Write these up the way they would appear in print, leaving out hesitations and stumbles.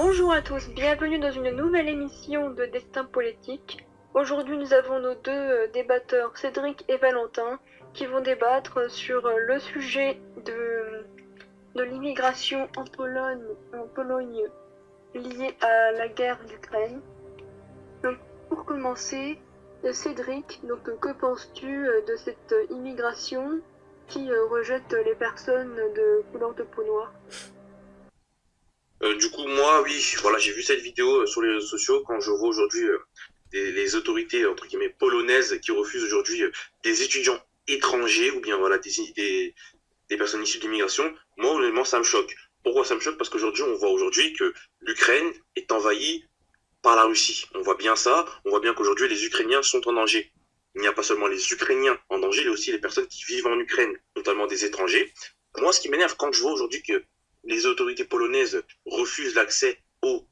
Bonjour à tous, bienvenue dans une nouvelle émission de Destin Politique. Aujourd'hui nous avons nos deux débatteurs, Cédric et Valentin, qui vont débattre sur le sujet de l'immigration en Pologne liée à la guerre d'Ukraine. Donc, pour commencer, Cédric, que penses-tu de cette immigration qui rejette les personnes de couleur de peau noire? Du coup, moi, oui, voilà, j'ai vu cette vidéo sur les réseaux sociaux quand je vois aujourd'hui les autorités entre guillemets polonaises qui refusent aujourd'hui des étudiants étrangers ou bien voilà des personnes issues de l'immigration. Moi, honnêtement, ça me choque. Pourquoi ça me choque? Parce qu'aujourd'hui, on voit aujourd'hui que l'Ukraine est envahie par la Russie. On voit bien ça. On voit bien qu'aujourd'hui, les Ukrainiens sont en danger. Il n'y a pas seulement les Ukrainiens en danger, il y a aussi les personnes qui vivent en Ukraine, notamment des étrangers. Moi, ce qui m'énerve quand je vois aujourd'hui que les autorités polonaises refusent l'accès aux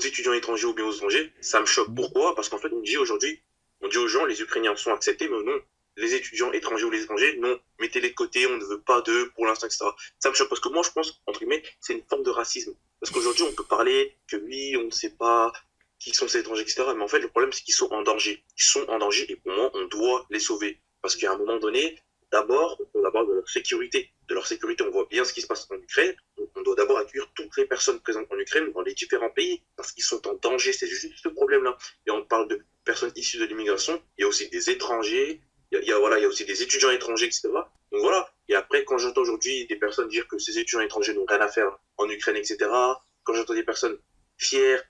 étudiants étrangers ou bien aux étrangers, ça me choque. Pourquoi? Parce qu'en fait, on dit aux gens, les Ukrainiens sont acceptés, mais non, les étudiants étrangers ou les étrangers, non, mettez-les de côté, on ne veut pas d'eux pour l'instant, etc. Ça me choque parce que moi, je pense, entre guillemets, c'est une forme de racisme. Parce qu'aujourd'hui, on peut parler que oui, on ne sait pas qui sont ces étrangers, etc. Mais en fait, le problème, c'est qu'ils sont en danger. Ils sont en danger et pour moi, on doit les sauver. Parce qu'à un moment donné, d'abord, on doit d'abord de leur sécurité. De leur sécurité, on voit bien ce qui se passe en Ukraine. Donc, on doit d'abord accueillir toutes les personnes présentes en Ukraine, dans les différents pays, parce qu'ils sont en danger. C'est juste ce problème-là. Et on parle de personnes issues de l'immigration. Il y a aussi des étrangers. Il y a aussi des étudiants étrangers, etc. Donc voilà. Et après, quand j'entends aujourd'hui des personnes dire que ces étudiants étrangers n'ont rien à faire en Ukraine, etc., quand j'entends des personnes fières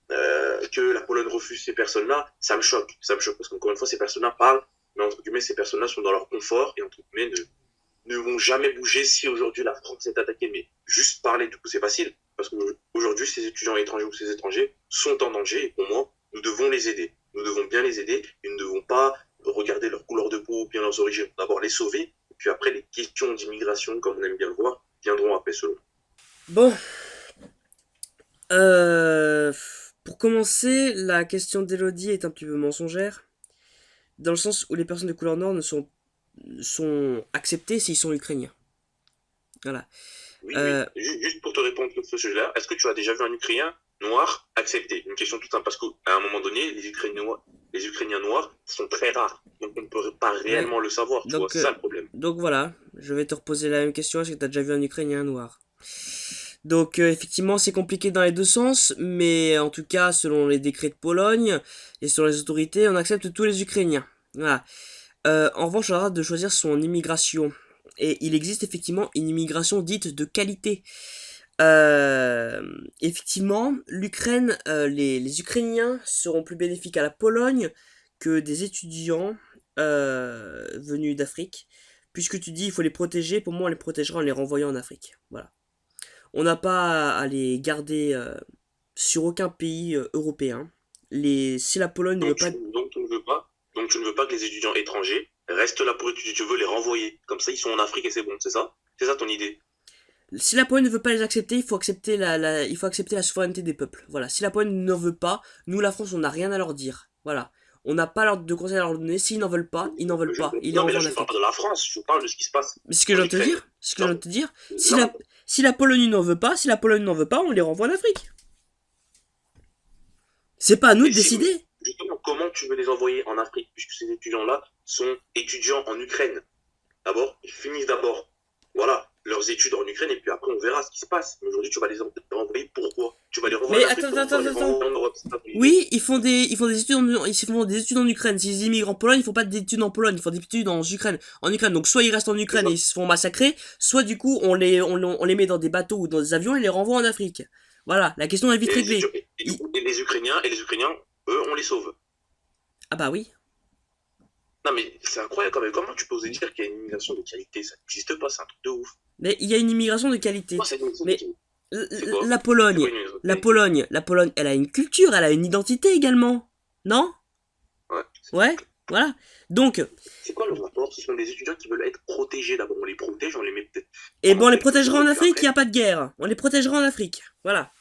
que la Pologne refuse ces personnes-là, ça me choque. Ça me choque parce qu'encore une fois, ces personnes-là parlent, mais entre guillemets, ces personnes-là sont dans leur confort et entre guillemets ne vont jamais bouger si aujourd'hui la France est attaquée. Mais juste parler, du coup, c'est facile parce qu'aujourd'hui, ces étudiants étrangers ou ces étrangers sont en danger et pour moi, nous devons les aider. Nous devons bien les aider et nous ne devons pas regarder leur couleur de peau ou bien leurs origines. D'abord les sauver et puis après, les questions d'immigration, comme on aime bien le voir, viendront après selon. Bon, euh, pour commencer, la question d'Elodie est un petit peu mensongère, dans le sens où les personnes de couleur noire ne sont acceptées s'ils sont ukrainiens. Voilà. Oui, Euh, oui. Juste pour te répondre sur ce sujet-là, est-ce que tu as déjà vu un Ukrainien noir accepté? Une question toute simple, parce qu'à un moment donné, les Ukrainiens noirs sont très rares. Donc on ne peut pas ouais. réellement le savoir, tu vois, Donc, c'est ça le problème. donc voilà, je vais te reposer la même question. Est-ce que tu as déjà vu un Ukrainien noir? Donc effectivement, c'est compliqué dans les deux sens, mais en tout cas, selon les décrets de Pologne et selon les autorités, on accepte tous les Ukrainiens. Voilà. En revanche, on a le droit de choisir son immigration. Et il existe effectivement une immigration dite de qualité. Euh, Effectivement, l'Ukraine, les Ukrainiens seront plus bénéfiques à la Pologne que des étudiants venus d'Afrique. Puisque tu dis il faut les protéger, pour moi on les protégera en les renvoyant en Afrique. Voilà. On n'a pas à les garder sur aucun pays européen. Si la Pologne ne veut pas. Donc tu ne veux pas que les étudiants étrangers restent là pour étudier, tu veux les renvoyer. Comme ça, ils sont en Afrique et c'est bon, c'est ça? C'est ça ton idée? Si la Pologne ne veut pas les accepter, il faut accepter il faut accepter la souveraineté des peuples. Voilà. Si la Pologne n'en veut pas, nous la France, on n'a rien à leur dire. Voilà. On n'a pas de conseil à leur donner. S'ils n'en veulent pas, ils n'en veulent pas. Ils les Non, mais là, renvoient en je ne parle pas Afrique. de la France, je parle de ce qui se passe Mais ce que en je viens de te Ukraine. dire, ce que je Non, viens de te dire, non, si la Pologne n'en veut pas, on les renvoie en Afrique. C'est pas à nous mais de si, décider. justement, comment tu veux les envoyer en Afrique puisque ces étudiants-là sont étudiants en Ukraine? D'abord, ils finissent d'abord, voilà, leurs études en Ukraine et puis après on verra ce qui se passe. Mais aujourd'hui, tu vas les envoyer pourquoi? Tu vas les renvoyer Mais en Afrique attends, pour attends, pouvoir les attends. renvoyer en Europe, c'est ça ton idée? Oui, ils font des études en Ukraine. S'ils immigrent en Pologne, ils font pas d'études en Pologne, ils font des études en Ukraine. En Ukraine. Donc soit ils restent en C'est Ukraine et ça. ils se font massacrer, soit du coup on les met dans des bateaux ou dans des avions et les renvoie en Afrique. Voilà, la question est vite réglée. Du coup, et les Ukrainiens, eux, on les sauve. Ah bah oui. Non mais c'est incroyable quand même. Comment tu peux oser dire qu'il y a une immigration de qualité? Ça n'existe pas, c'est un truc de ouf. Mais il y a une immigration de qualité. Moi, c'est une immigration de Mais qualité. C'est quoi? la C'est quoi Pologne, une immigration de qualité? la Pologne, elle a une culture, elle a une identité également. Non? Ouais. Ouais, voilà. Donc, C'est quoi le rapport? Ce sont des étudiants qui veulent être protégés. D'abord, on les protège, on les met peut-être et pendant bon, on les quelques protégera jours, en et puis Afrique, il n'y après, a pas de guerre. On les protégera en Afrique. Voilà.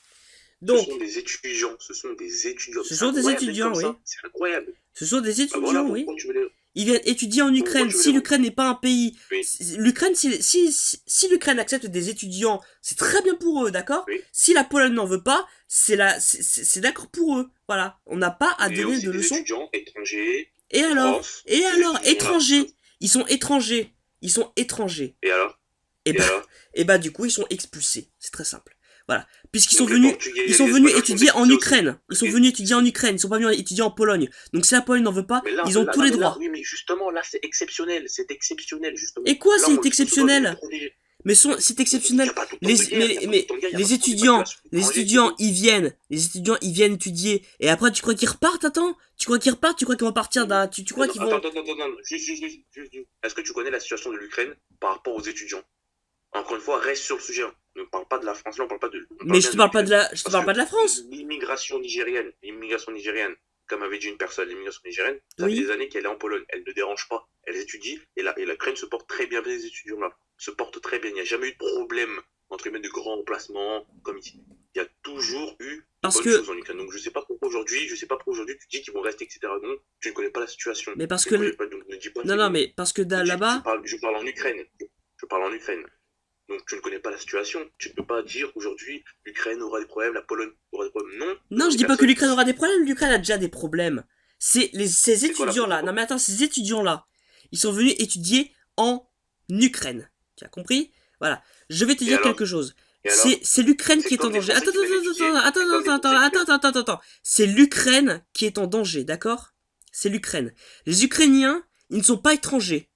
ce Donc, sont des étudiants. Ce sont des étudiants. ce C'est sont des incroyable d'être étudiants, comme oui. ça. C'est incroyable. Ce sont des Bah voilà étudiants, oui. pourquoi tu veux les... Ils viennent étudier en Ukraine. Si l'Ukraine n'est pas un pays, Oui. l'Ukraine, si l'Ukraine accepte des étudiants, c'est très bien pour eux, d'accord? Oui. Si la Pologne n'en veut pas, c'est d'accord pour eux. Voilà. On n'a pas à Mais donner aussi de des leçons. étudiants étrangers, Et alors? profs, Et ces alors? étudiants-là. Étrangers. Ils sont étrangers. Ils sont étrangers. Et alors? Et Et bah, alors? et bah du coup, ils sont expulsés. C'est très simple. Voilà. Puisqu'ils sont Donc les venus, Portugais et ils sont les venus Espagnols sont étudier en expulsés aussi. Ukraine. Ils sont Et- venus étudier en Ukraine. Ils sont pas venus étudier en Pologne. Donc si la Pologne n'en veut pas, Mais là, ils ont là, tous non, les mais là, droits. oui, mais justement, là, c'est exceptionnel. C'est exceptionnel, justement. Et quoi, Là, c'est on se doit de exceptionnel? les protéger. Mais c'est Il n'y exceptionnel. a pas tout le temps de guerre, il y a pas tout Mais le temps de guerre, il y a les pas tout le temps étudiants, d'évacuation étrangère, les étudiants, ils viennent étudier. Et après, tu crois qu'ils repartent, attends? Tu crois qu'ils repartent? Tu crois qu'ils vont partir d'un, tu crois qu'ils vont... Attends, juste. Est-ce que tu connais la situation de l'Ukraine par rapport aux étudiants? Encore une fois, reste sur le sujet. Ne parle pas de la France, là, on parle pas de. Mais je te parle pas de la, je te Parce parle que pas de la France. L'immigration nigérienne, comme avait dit une personne, l'immigration nigérienne, ça fait Oui. des années qu'elle est en Pologne. Elle ne dérange pas. Elle étudie et l'Ukraine se porte très bien. Les étudiants là se portent très bien. Il n'y a jamais eu de problème entre guillemets de grands emplacements comme ici. Il y a toujours eu Parce bonnes que, choses en Ukraine. Donc je sais pas pourquoi aujourd'hui tu dis qu'ils vont rester, etc. Non, tu ne connais pas la situation. mais parce Tu que, ne connais pas, donc ne dis pas non, qu'ils non, vont- mais parce que je là-bas, parle en Ukraine. Je parle en Ukraine. Donc tu ne connais pas la situation. Tu ne peux pas dire aujourd'hui l'Ukraine aura des problèmes, la Pologne aura des problèmes. Non. non, je dis pas que l'Ukraine aura des problèmes. L'Ukraine a déjà des problèmes. Ces C'est quoi la étudiants-là, problème? non mais attends, ces étudiants-là, ils sont venus étudier en Ukraine. Tu as compris? Voilà. Je vais te Et dire alors? quelque chose. Et alors? C'est l'Ukraine C'est qui est en comme les danger. Français qui viennent étudier. C'est comme les Français qui Attends. C'est l'Ukraine qui est en danger, d'accord? C'est l'Ukraine. Les Ukrainiens, ils ne sont pas étrangers.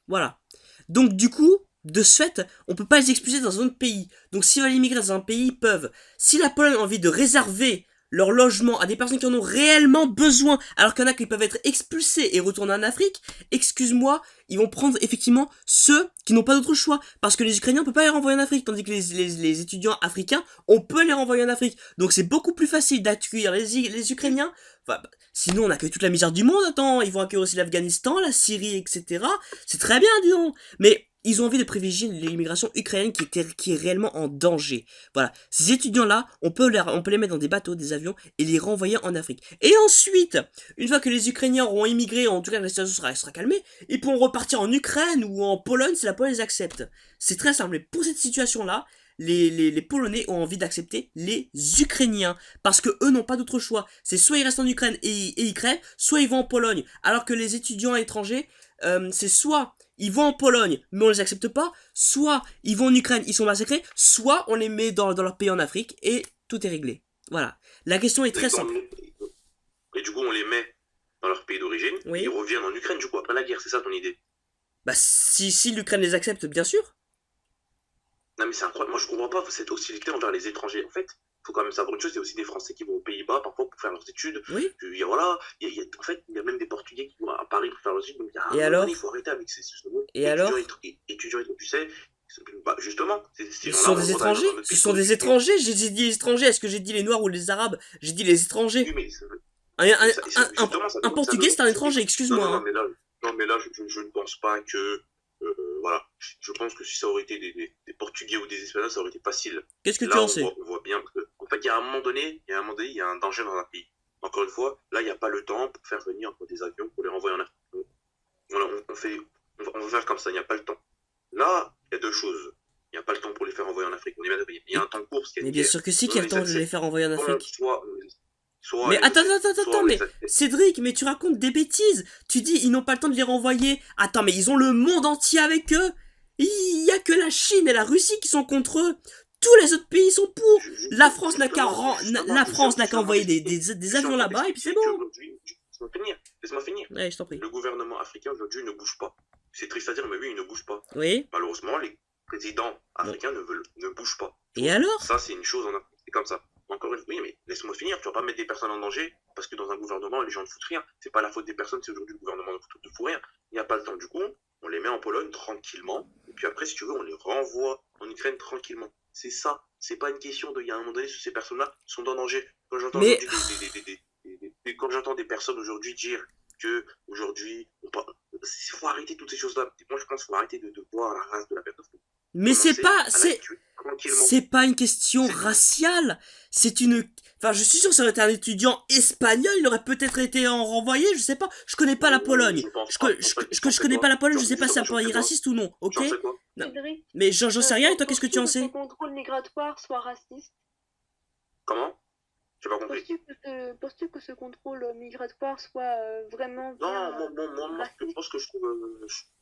Voilà. Donc du coup, de ce fait, on peut pas les expulser dans un autre pays. Donc s'ils veulent immigrer dans un pays, ils peuvent. Si la Pologne a envie de réserver leur logement à des personnes qui en ont réellement besoin, alors qu'il y en a qui peuvent être expulsés et retourner en Afrique, excuse-moi, ils vont prendre effectivement ceux qui n'ont pas d'autre choix. Parce que les Ukrainiens, on peut pas les renvoyer en Afrique, tandis que les étudiants africains, on peut les renvoyer en Afrique. Donc c'est beaucoup plus facile d'accueillir les Ukrainiens. Enfin, sinon, on accueille toute la misère du monde, attends, ils vont accueillir aussi l'Afghanistan, la Syrie, etc. C'est très bien, dis donc. Mais ils ont envie de privilégier l'immigration ukrainienne qui est réellement en danger. Voilà. Ces étudiants-là, on peut les mettre dans des bateaux, des avions, et les renvoyer en Afrique. Et ensuite, une fois que les Ukrainiens auront immigré, en tout cas que la situation sera calmée, ils pourront repartir en Ukraine ou en Pologne si la Pologne les accepte. C'est très simple. Et pour cette situation-là, les Polonais ont envie d'accepter les Ukrainiens. Parce que eux n'ont pas d'autre choix. C'est soit ils restent en Ukraine et ils crèvent, soit ils vont en Pologne. Alors que les étudiants étrangers, c'est soit ils vont en Pologne, mais on les accepte pas, soit ils vont en Ukraine, ils sont massacrés, soit on les met dans leur pays en Afrique et tout est réglé. Voilà. La question est très simple. Et du coup, on les met dans leur pays d'origine, Oui. ils reviennent en Ukraine, du coup, après la guerre, c'est ça ton idée? Bah si l'Ukraine les accepte, bien sûr. Non, mais c'est incroyable, moi je comprends pas cette hostilité envers les étrangers. En fait, faut quand même savoir une chose, il y a aussi des Français qui vont aux Pays-Bas parfois pour faire leurs études. Oui. Voilà, en fait, il y a même des Portugais qui vont à Paris pour faire leurs études. Donc, Et alors? il faut arrêter avec ces Et alors? étudiants, tu sais, bah, justement, Ce sont des étrangers. Ce sont des étrangers. J'ai dit les étrangers. Est-ce que j'ai dit les Noirs ou les Arabes? J'ai dit les étrangers. Oui, mais Un Portugais, c'est un étranger. Excuse-moi. Non, mais là, je ne pense pas que. Voilà. Je pense que si ça aurait été des Portugais ou des Espagnols, ça aurait été facile. Qu'est-ce que Là, tu en sais? on voit bien. En fait, il y a un moment donné, il y a un danger dans un pays. Encore une fois, là, il n'y a pas le temps pour faire venir des avions, pour les renvoyer en Afrique. On va faire comme ça, il n'y a pas le temps. Là, il y a deux choses. Il n'y a pas le temps pour les faire envoyer en Afrique. On est bien d'accord. Il y a un temps court. Mais bien sûr que si, qu'il y a le temps de les faire envoyer en Afrique. Soit Mais attends, mais Cédric, mais tu racontes des bêtises. Tu dis ils n'ont pas le temps de les renvoyer. Attends, mais ils ont le monde entier avec eux. Il y a que la Chine et la Russie qui sont contre eux. Tous les autres pays sont pour. La France n'a qu'à envoyer des avions là-bas et puis c'est bon. Laisse-moi finir. Ouais, je t'en prie. Le gouvernement africain aujourd'hui ne bouge pas. C'est triste à dire, mais oui, il ne bouge pas. Oui. Malheureusement, les présidents africains ne bougent pas. Et alors? Ça, c'est une chose en Afrique. C'est comme ça. Encore une fois, oui, mais laisse-moi finir. Tu vas pas mettre des personnes en danger parce que dans un gouvernement, les gens ne foutent rien. C'est pas la faute des personnes si aujourd'hui le gouvernement ne fout rien. Il n'y a pas le temps. Du coup, on les met en Pologne tranquillement. Et puis après, si tu veux, on les renvoie en Ukraine tranquillement. C'est ça. C'est pas une question de. Il y a un moment donné, ces personnes-là sont en danger. Quand j'entends quand j'entends des personnes aujourd'hui dire que aujourd'hui, il faut arrêter toutes ces choses-là. Moi, je pense qu'il faut arrêter de voir la race de la personne. Mais c'est pas une question raciale. Enfin, je suis sûr que ça aurait été un étudiant espagnol, il aurait peut-être été renvoyé, je sais pas. Je connais pas la Pologne. Je pense Je, pas. co- je connais pas la Pologne, je sais pas si c'est un J'en sais pays quoi? raciste ou non, ok? J'en sais quoi? Non. Cédric, Mais j'en sais rien, et toi, qu'est-ce que tu en penses-tu que ce sais? contrôle migratoire soit raciste? Comment? J'ai pas compris. Penses-tu que ce contrôle migratoire soit vraiment Non, bien moi, raciste? ce que je trouve,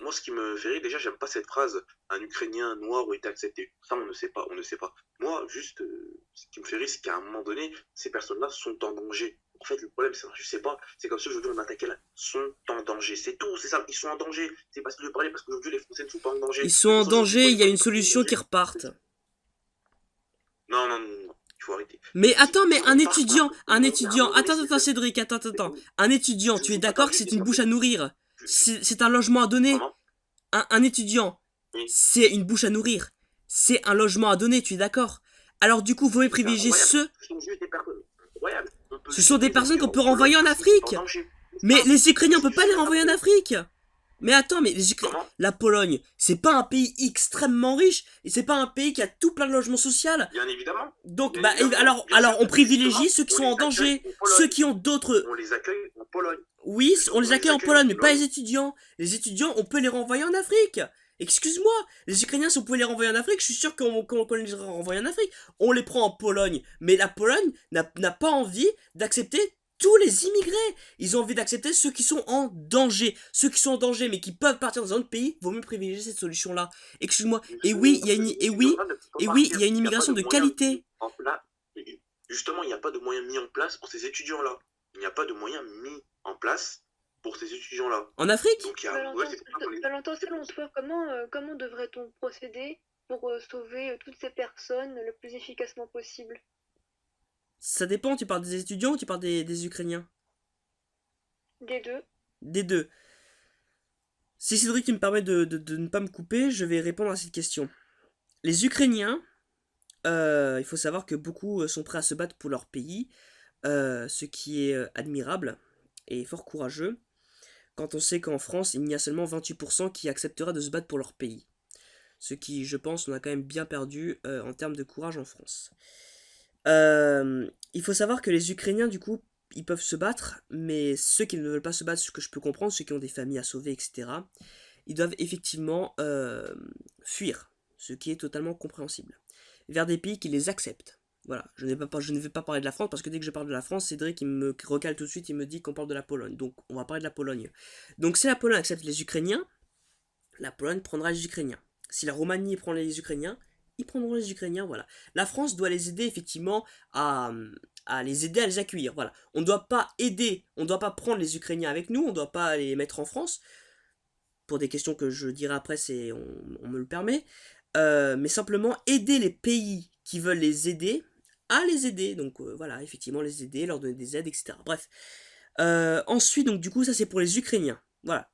moi, ce qui me fait rire, déjà, j'aime pas cette phrase, un Ukrainien noir aurait été accepté. Ça, on ne sait pas, on ne sait pas. Moi, juste, ce qui me fait rire, c'est qu'à un moment donné, ces personnes-là sont en danger. En fait, le problème, c'est, je sais pas, c'est comme si aujourd'hui on attaquait là, sont en danger. C'est tout, c'est ça, ils sont en danger. C'est parce que je parlais, parce qu'aujourd'hui les Français ne sont pas en danger. Ils sont Les en Français ne sont danger, pas il y a une en solution qui danger. repartent. Non, il faut arrêter. Mais attends, mais Si on part d'un truc de un monde, à un étudiant, moment donné, attends, c'est Cédric, attends. Un étudiant, je ne tu es suis pas d'accord dans que le c'est but, une ça bouche fait. à nourrir? Je- C'est un logement à donner? Comment? Un étudiant, Oui. c'est une bouche à nourrir. C'est un logement à donner, tu es d'accord? Alors du coup, vous pouvez C'est privilégier incroyable. ceux... Ce sont juste des personnes incroyables. On peut Ce sont juste des les personnes qu'on étudiants peut en Pologne renvoyer en parce qu'ils sont Afrique. en danger. C'est Mais ça. les Ukrainiens, on C'est peut pas juste les ça. renvoyer en Afrique. Mais attends, mais Comment? la Pologne, c'est pas un pays extrêmement riche et c'est pas un pays qui a tout plein de logements sociaux. Bien évidemment. Donc, Bien bah, évidemment. Bien alors, sûr. on Mais justement, privilégie ceux qui on sont en les accueille danger, en ceux Pologne. qui ont d'autres. On les accueille en Pologne. Oui, on les On les accueille en accueille en Pologne, mais pas Pologne. les étudiants. Les étudiants, on peut les renvoyer en Afrique. Excuse-moi, les Ukrainiens, si on pouvait les renvoyer en Afrique, je suis sûr qu'on les renvoie en Afrique. On les prend en Pologne, mais la Pologne n'a pas envie d'accepter tous les immigrés. Ils ont envie d'accepter ceux qui sont en danger. Ceux qui sont en danger, mais qui peuvent partir dans un autre pays, vaut mieux privilégier cette solution-là. Excuse-moi. Et oui, il y a une, et oui, et oui, il y a une immigration de qualité. En place. Justement, il n'y a pas de moyens mis en place pour ces étudiants-là. Il n'y a pas de moyens mis en place pour ces étudiants-là. En Afrique? Donc, il y a... ouais, c'est pour ça qu'on les- Valentin, selon toi, comment devrait-on procéder pour sauver toutes ces personnes le plus efficacement possible? Ça dépend, tu parles des étudiants ou tu parles des Ukrainiens? Des deux. Des deux. Si Cédric tu me permet de ne pas me couper, je vais répondre à cette question. Les Ukrainiens, il faut savoir que beaucoup sont prêts à se battre pour leur pays, ce qui est admirable et fort courageux, quand on sait qu'en France, il y a seulement 28% qui accepteraient de se battre pour leur pays. Ce qui, je pense, on a quand même bien perdu en termes de courage en France. Il faut savoir que les Ukrainiens, du coup, ils peuvent se battre, mais ceux qui ne veulent pas se battre, ce que je peux comprendre, ceux qui ont des familles à sauver, etc., ils doivent effectivement fuir, ce qui est totalement compréhensible, vers des pays qui les acceptent. Voilà, je ne vais pas parler de la France, parce que dès que je parle de la France, Cédric il me recale tout de suite, il me dit qu'on parle de la Pologne, donc on va parler de la Pologne. Donc si la Pologne accepte les Ukrainiens, la Pologne prendra les Ukrainiens. Si la Roumanie prend les Ukrainiens, ils prendront les Ukrainiens, voilà. La France doit les aider effectivement à les aider à les accueillir, voilà. On ne doit pas aider, on ne doit pas prendre les Ukrainiens avec nous, on ne doit pas les mettre en France, pour des questions que je dirai après, on me le permet, mais simplement aider les pays qui veulent les aider à les aider, donc voilà, effectivement les aider, leur donner des aides, etc. Bref. Ensuite, donc du coup, ça c'est pour les Ukrainiens, voilà.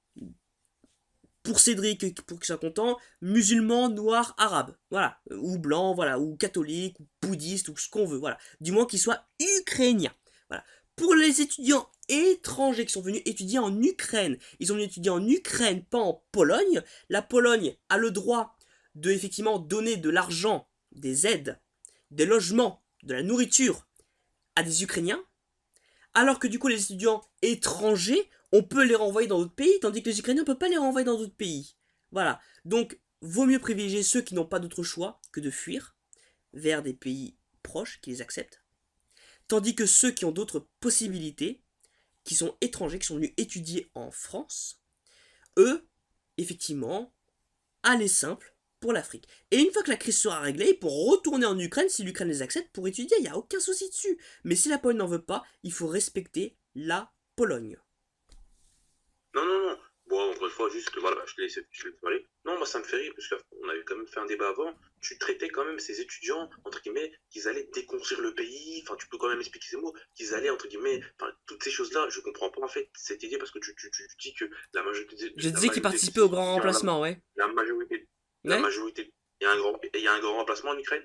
Pour Cédric, pour qu'il soit content, musulman, noir, arabe, voilà, ou blanc, voilà, ou catholique, ou bouddhiste, ou ce qu'on veut, voilà, du moins qu'il soit ukrainien, voilà. Pour les étudiants étrangers qui sont venus étudier en Ukraine, ils ont venu étudier en Ukraine, pas en Pologne, la Pologne a le droit de effectivement donner de l'argent, des aides, des logements, de la nourriture à des Ukrainiens, alors que du coup les étudiants étrangers, on peut les renvoyer dans d'autres pays, tandis que les Ukrainiens, on peut pas les renvoyer dans d'autres pays. Voilà, donc vaut mieux privilégier ceux qui n'ont pas d'autre choix que de fuir vers des pays proches qui les acceptent, tandis que ceux qui ont d'autres possibilités, qui sont étrangers, qui sont venus étudier en France, eux, effectivement, aller simple pour l'Afrique. Et une fois que la crise sera réglée, ils pourront retourner en Ukraine si l'Ukraine les accepte pour étudier, il n'y a aucun souci dessus. Mais si la Pologne n'en veut pas, il faut respecter la Pologne. Non. Bon, encore une fois, juste, voilà, je te laisse parler. Non, moi, ça me fait rire, parce qu'on avait quand même fait un débat avant. Tu traitais quand même ces étudiants, entre guillemets, qu'ils allaient déconstruire le pays. Enfin, tu peux quand même expliquer ces mots. Qu'ils allaient, entre guillemets, enfin, toutes ces choses-là, je comprends pas, en fait, cette idée, parce que tu dis que la majorité... Je disais qu'ils participaient au grand remplacement, ouais. La majorité... La Ouais. majorité... Il y a un grand remplacement en Ukraine.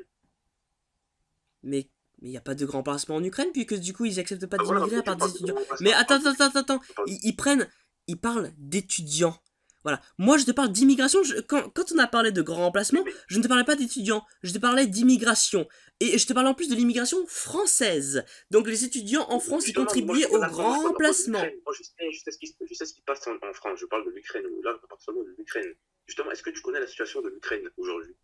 Mais il n'y a pas de grand remplacement en Ukraine, puisque du coup, ils acceptent pas Ah, voilà, d'immigrés à tu part parles des de étudiants. grand remplacement. Mais attends. Tu parles- Ils parlent d'étudiants. Voilà. Moi, je te parle d'immigration. Quand on a parlé de grand remplacement, Mais je ne te parlais pas d'étudiants. Je te parlais d'immigration. Et je te parlais en plus de l'immigration française. Donc, les étudiants en France, ils justement, moi contribuaient je au parle, moi, je grand parle pas de remplacement. l'Ukraine. Moi je sais ce qui se passe en France. Je parle de l'Ukraine. Là, je parle seulement de l'Ukraine. Justement, est-ce que tu connais la situation de l'Ukraine aujourd'hui?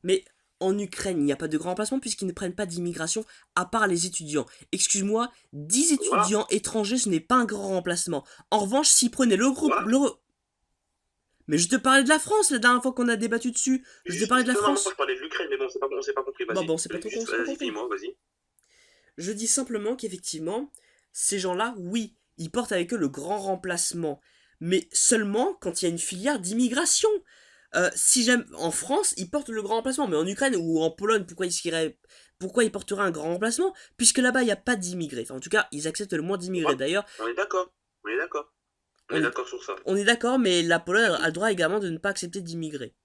Mais en Ukraine, il n'y a pas de grand remplacement puisqu'ils ne prennent pas d'immigration à part les étudiants. Excuse-moi, 10 Voilà, étudiants étrangers, ce n'est pas un grand remplacement. En revanche, s'ils prenaient le groupe... voilà. Mais je te parlais de la France la dernière fois qu'on a débattu dessus. Je te parlais de la Justement, moi je France. parlais de l'Ukraine, mais bon, on s'est pas compris. Bon, Vas-y, bon, c'est pas tout qu'on juste, s'est pas vas-y, compris. dis-moi, vas-y. Je dis simplement qu'effectivement, ces gens-là, oui, ils portent avec eux le grand remplacement. Mais seulement quand il y a une filière d'immigration. Si j'aime en France, ils portent le grand remplacement, mais en Ukraine ou en Pologne, pourquoi ils porteraient un grand remplacement? Puisque là-bas, il n'y a pas d'immigrés. Enfin, en tout cas, ils acceptent le moins d'immigrés. Voilà. D'ailleurs, On est d'accord. On est d'accord. On est on est, d'accord sur ça. on est d'accord, mais la Pologne a le droit également de ne pas accepter d'immigrés.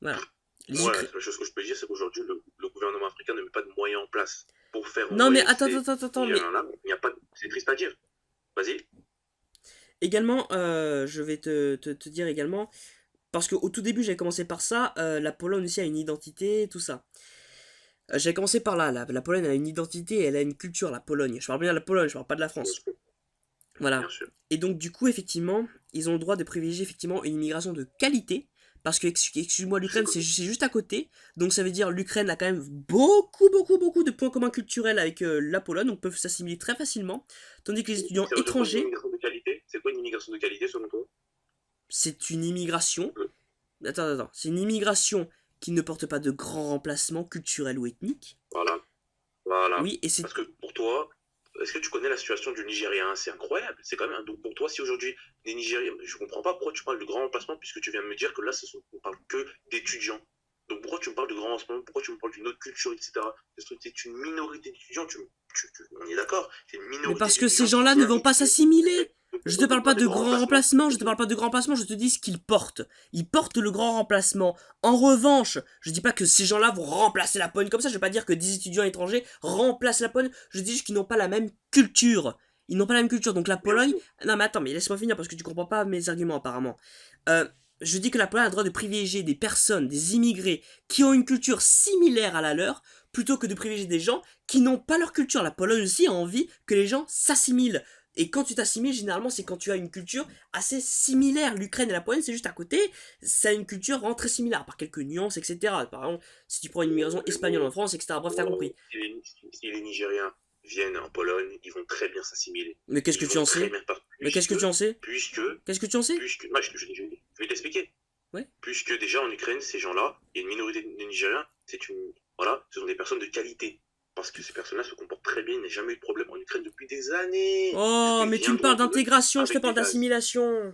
Voilà. Les Moi, la Ukra- seule chose que je peux dire, c'est qu'aujourd'hui, le gouvernement africain ne met pas de moyens en place pour faire Non, mais envoyer attends, ces attends, attends, attends, mais Nigérians-là. Il n'y a pas. C'est triste à dire. Vas-y. également, je vais te dire également, parce qu'au tout début, j'avais commencé par ça, la Pologne aussi a une identité, tout ça. J'avais commencé par là, la Pologne elle a une identité, elle a une culture, la Pologne. Je parle bien de la Pologne, je parle pas de la Bien France. sûr. Voilà. Bien sûr. Et donc, du coup, effectivement, ils ont le droit de privilégier effectivement une immigration de qualité. Parce que, excuse-moi, l'Ukraine, c'est juste à côté. Donc, ça veut dire l'Ukraine a quand même beaucoup, beaucoup, beaucoup de points communs culturels avec la Pologne. Donc, peuvent s'assimiler très facilement. Tandis que les étudiants Ça veut dire quoi une étrangers, immigration de qualité? C'est quoi une immigration de qualité selon toi? c'est une immigration. Euh, Attends. C'est une immigration qui ne porte pas de grand remplacement culturel ou ethnique. Voilà. Voilà. Oui, et c'est Parce que pour toi, est-ce que tu connais la situation du Nigérien? C'est incroyable. C'est quand même. Donc pour toi, si aujourd'hui, les Nigériens. Je comprends pas pourquoi tu parles de grand remplacement, puisque tu viens de me dire que là, on parle que d'étudiants. Donc pourquoi tu me parles de grand remplacement? Pourquoi tu me parles d'une autre culture, etc. C'est une minorité d'étudiants. On est d'accord. C'est une Mais minorité parce que ces d'étudiants qui gens-là ne veulent vont pas ici. s'assimiler. Donc, Je on te ne parle parle pas pas de de grand grand remplacement. remplacement, je te parle pas de grand remplacement, je te dis ce qu'ils portent. Ils portent le grand remplacement. En revanche, je dis pas que ces gens-là vont remplacer la Pologne comme ça, je vais pas dire que 10 étudiants étrangers remplacent la Pologne, je dis juste qu'ils n'ont pas la même culture. Ils n'ont pas la même culture, donc la Bien Pologne... sûr. Non mais attends, mais laisse-moi finir parce que tu comprends pas mes arguments apparemment. Euh, je dis que la Pologne a le droit de privilégier des personnes, des immigrés, qui ont une culture similaire à la leur, plutôt que de privilégier des gens qui n'ont pas leur culture. La Pologne aussi a envie que les gens s'assimilent. Et quand tu t'assimiles, généralement, c'est quand tu as une culture assez similaire. L'Ukraine et la Pologne, c'est juste à côté. Ça a une culture vraiment très similaire, par quelques nuances, etc. Par exemple, si tu prends une immigration espagnole en France, etc. Bref, t'as compris. Si les Nigériens viennent en Pologne, ils vont très bien s'assimiler. Mais qu'est-ce que Ils tu vont en très sais? bien partir. Mais qu'est-ce que tu en sais? Puisque, Qu'est-ce que tu en sais? moi, je vais t'expliquer. Ouais. Puisque déjà en Ukraine, ces gens-là, il y a une minorité de Nigériens, voilà, ce sont des personnes de qualité. Parce que ces personnes-là se comportent très bien, il n'y a jamais eu de problème en Ukraine depuis des années. Oh, Ils mais tu me viendront parles en Pologne d'intégration, je te avec parle des bases. d'assimilation.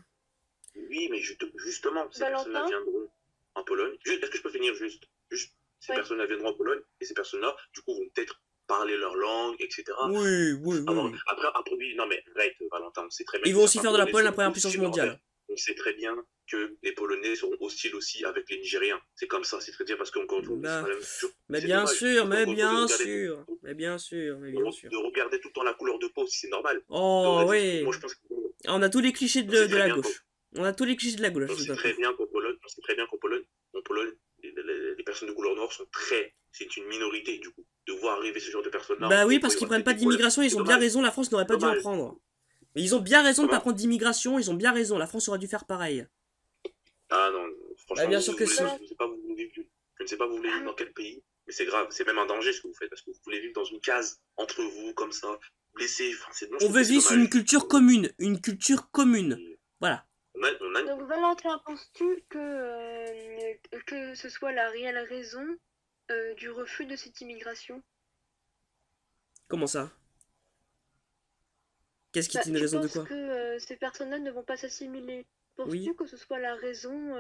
Oui, mais justement, ces personnes-là Valentin? viendront en Pologne. Est-ce que je peux finir juste? Ces Oui. personnes-là viendront en Pologne et ces personnes-là, du coup, vont peut-être parler leur langue, etc. Oui. Après, oui, non, mais arrête, Valentin, on sait très bien Ils que vont aussi certains faire de la Polonais Pologne la sont première puissance hostiles envers. mondiale. On sait très bien que les Polonais seront hostiles aussi avec les Nigériens. C'est comme ça, c'est très dire parce qu'encore une fois, Bah, c'est la même culture. mais C'est bien dommage. sûr, Parce mais qu'encore une fois, bien de regarder sûr, mais bien sûr, mais bien sûr. de regarder tout le temps la couleur de peau, si c'est normal. De Oh regarder oui, moi, je pense on a tous les clichés on sait de très la bien gauche. On a tous les clichés de la gauche, on tout sait à très fait. bien qu'en Pologne, en Pologne, les personnes de couleur noire sont très, c'est une minorité du coup. De voir arriver ce genre de personnes-là, Bah oui, encore une fois, parce il y qu'ils aura prennent peut-être pas des problèmes. d'immigration, ils C'est ont bien dommage. raison, la France n'aurait pas dû en Dommage. prendre. Mais ils ont bien raison de pas Comment? prendre d'immigration, ils ont bien raison, la France aurait dû faire pareil. Ah non, Bah franchement, bien sûr que si. je ne sais pas où vous voulez vivre. Je ne sais pas où vous voulez vivre dans quel pays, mais c'est grave, c'est même un danger ce que vous faites, parce que vous voulez vivre dans une case entre vous, comme ça, blessé. Enfin, moi, je On trouve veut que c'est vivre sur dommage. une culture commune, une culture commune. Voilà. On a Donc Valentin, penses-tu que ce soit la réelle raison du refus de cette immigration? Comment ça? Qu'est-ce qui Bah, est une tu raison de penses quoi? que ces personnes-là ne vont pas s'assimiler? Penses-tu Oui. que ce soit la raison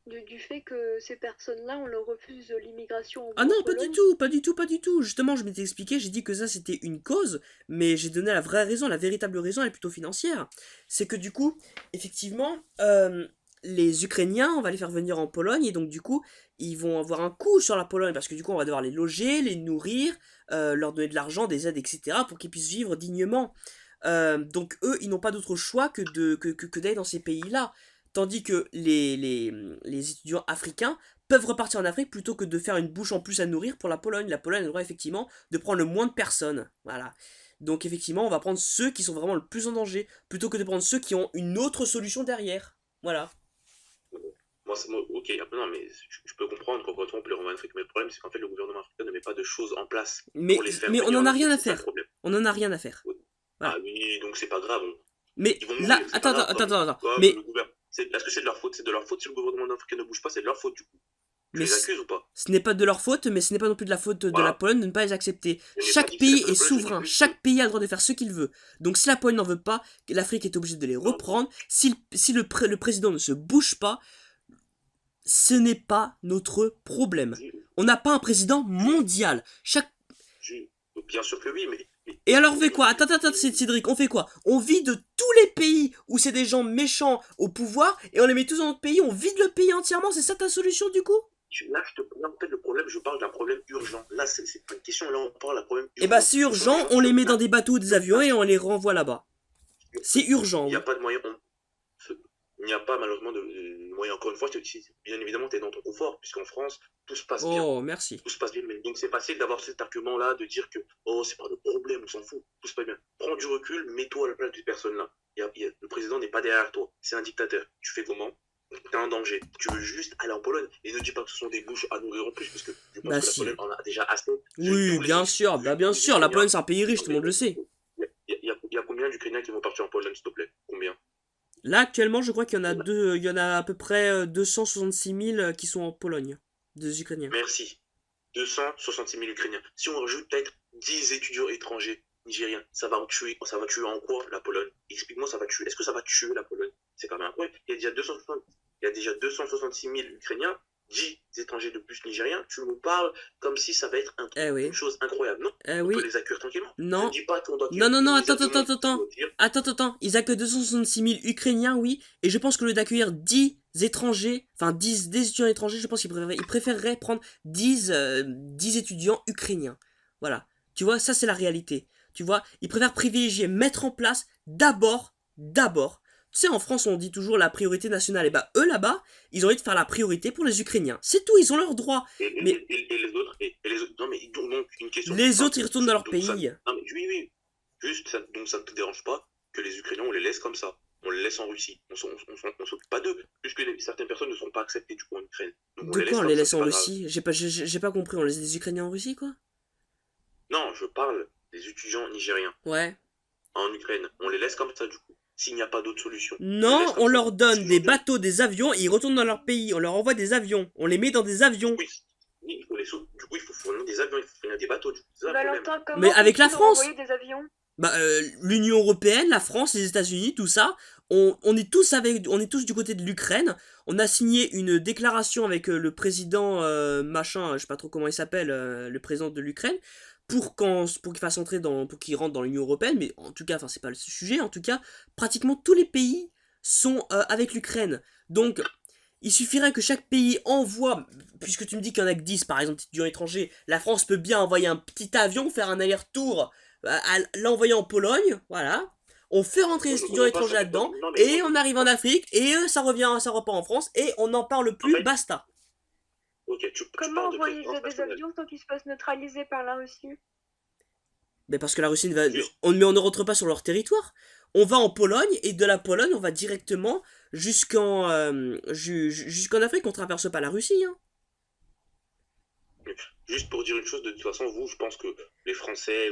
du fait que ces personnes-là, on leur refuse l'immigration Ah en non, pas du Pologne? tout, pas du tout, pas du tout. Justement, je m'étais expliqué, j'ai dit que ça c'était une cause, mais j'ai donné la vraie raison, la véritable raison, elle est plutôt financière. C'est que du coup, effectivement, les Ukrainiens, on va les faire venir en Pologne, et donc du coup, ils vont avoir un coût sur la Pologne, parce que du coup, on va devoir les loger, les nourrir, leur donner de l'argent, des aides, etc., pour qu'ils puissent vivre dignement. Donc eux, ils n'ont pas d'autre choix que d'aller dans ces pays-là. Tandis que les étudiants africains peuvent repartir en Afrique plutôt que de faire une bouche en plus à nourrir pour la Pologne. La Pologne a le droit effectivement de prendre le moins de personnes. Voilà. Donc effectivement, on va prendre ceux qui sont vraiment le plus en danger, plutôt que de prendre ceux qui ont une autre solution derrière. Voilà. Ok, non, mais je peux comprendre qu'encore une fois, on peut les renvoyer en Afrique, mais le problème, c'est qu'en fait, le gouvernement africain ne met pas de choses en place pour les faire Mais on venir en en a Afrique, rien à c'est ça le faire. problème. On en a rien à faire. Ah Voilà. oui, donc c'est pas grave, Mais ils vont là, mourir, c'est attends, pas grave. attends. Comme Mais, le gouvernement. Est-ce que c'est de leur faute? C'est de leur faute si le gouvernement africain ne bouge pas, c'est de leur faute du coup. Tu mais les accuses ou pas? ce n'est pas de leur faute, mais ce n'est pas non plus de la faute de la Voilà. Pologne de ne pas les accepter. Je n'ai pas Chaque dit que c'est la pays faute est de la Pologne, je dis souverain, juste chaque pays a le droit de faire ce qu'il veut. Donc si la Pologne n'en veut pas, l'Afrique est obligée de les Non, reprendre. Si le président ne se bouge pas, ce n'est pas notre problème. je- On n'a pas un président mondial. je- bien sûr que oui, mais Et alors on fait quoi? Attends, Cédric, on fait quoi? On vide tous les pays où c'est des gens méchants au pouvoir et on les met tous dans notre pays, on vide le pays entièrement, c'est ça ta solution du coup? là, là, en fait, le problème, je parle d'un problème urgent. Là, c'est pas une question, là, on parle d'un problème Et bah urgent. c'est urgent, on les met dans des bateaux ou des avions et on les renvoie là-bas. C'est urgent, Il n'y oui. a pas de moyen. Il n'y a pas malheureusement de moyen. Encore une fois, bien évidemment, tu es dans ton confort, puisqu'en France, tout se passe bien. Oh, merci. Tout se passe bien. Mais donc, c'est facile d'avoir cet argument-là, de dire que oh, c'est pas de problème, on s'en fout, tout se passe bien. Prends du recul, mets-toi à la place de cette personne-là. Le président n'est pas derrière toi, c'est un dictateur. Tu fais comment? T'es en danger. Tu veux juste aller en Pologne et ne dis pas que ce sont des bouches à nourrir en plus, parce que je pense Bah que la si. Pologne en a déjà assez. Oui, bien sûr, bah bien sûr, la Pologne c'est un pays riche, tout le monde le sait. Il y a combien d'Ukrainiens qui vont partir en Pologne, s'il te plaît? Combien? Là actuellement je crois qu'il y en a il y en a à peu près 266 000 qui sont en Pologne, des Ukrainiens. Merci. 266 000 Ukrainiens. Si on rajoute peut-être 10 étudiants étrangers nigériens, ça va tuer en quoi la Pologne? Explique-moi, ça va tuer. Est-ce que ça va tuer la Pologne? C'est quand même incroyable. Il y a déjà 266 000 Ukrainiens, 10 étrangers de plus nigériens. Tu nous parles comme si ça va être une chose incroyable. Non, on peut les accueillir tranquillement. Non. Je ne dis pas qu'on doit Non, attends. Ils accueillent 266 000 Ukrainiens, oui. Et je pense que au lieu d'accueillir 10 étrangers, enfin 10 des étudiants étrangers, je pense qu'ils préféreraient prendre 10 étudiants ukrainiens. Voilà. Tu vois, ça c'est la réalité. Tu vois, ils préfèrent privilégier, mettre en place d'abord. Tu sais, en France, on dit toujours la priorité nationale. Et bah, eux là-bas, ils ont envie de faire la priorité pour les Ukrainiens. C'est tout, ils ont leur droit. Et les autres, non, mais donc, une question. Les autres, ils retournent dans leur pays. Non, mais oui. Juste, donc ça ne te dérange pas que les Ukrainiens, on les laisse comme ça. On les laisse en Russie. On s'occupe pas d'eux, puisque certaines personnes ne sont pas acceptées du coup en Ukraine. Donc, De quoi on les laisse en Russie? J'ai pas compris, on laisse des Ukrainiens en Russie, quoi? Non, je parle des étudiants nigériens. Ouais. En Ukraine. On les laisse comme ça, du coup. S'il n'y a pas d'autre solution. Non, on leur donne des bateaux, des avions, et ils retournent dans leur pays. On leur envoie des avions. On les met dans des avions. Oui, du coup, il faut fournir des avions, il faut fournir des bateaux. Valentin, comment mais avec la France, des avions? bah, l'Union Européenne, la France, les États-Unis, tout ça, on est tous du côté de l'Ukraine. On a signé une déclaration avec le président machin, je sais pas trop comment il s'appelle, le président de l'Ukraine, pour qu'il fasse entrer pour qu'il rentre dans l'Union Européenne. Mais en tout cas, enfin c'est pas le sujet. En tout cas, pratiquement tous les pays sont avec l'Ukraine. Donc il suffirait que chaque pays envoie, puisque tu me dis qu'il y en a que 10 par exemple, étudiants étrangers, la France peut bien envoyer un petit avion, faire un aller-retour, l'envoyer en Pologne, voilà. On fait rentrer les étudiants étrangers là-dedans, et on arrive en Afrique, et ça repart en France, et on n'en parle plus, basta. Comment envoyer des avions sans qu'ils se fassent neutraliser par la Russie? Mais parce que la Russie mais on ne rentre pas sur leur territoire. On va en Pologne, et de la Pologne, on va directement jusqu'en Afrique, on traverse pas la Russie. Hein. Juste pour dire une chose, de toute façon, je pense que les Français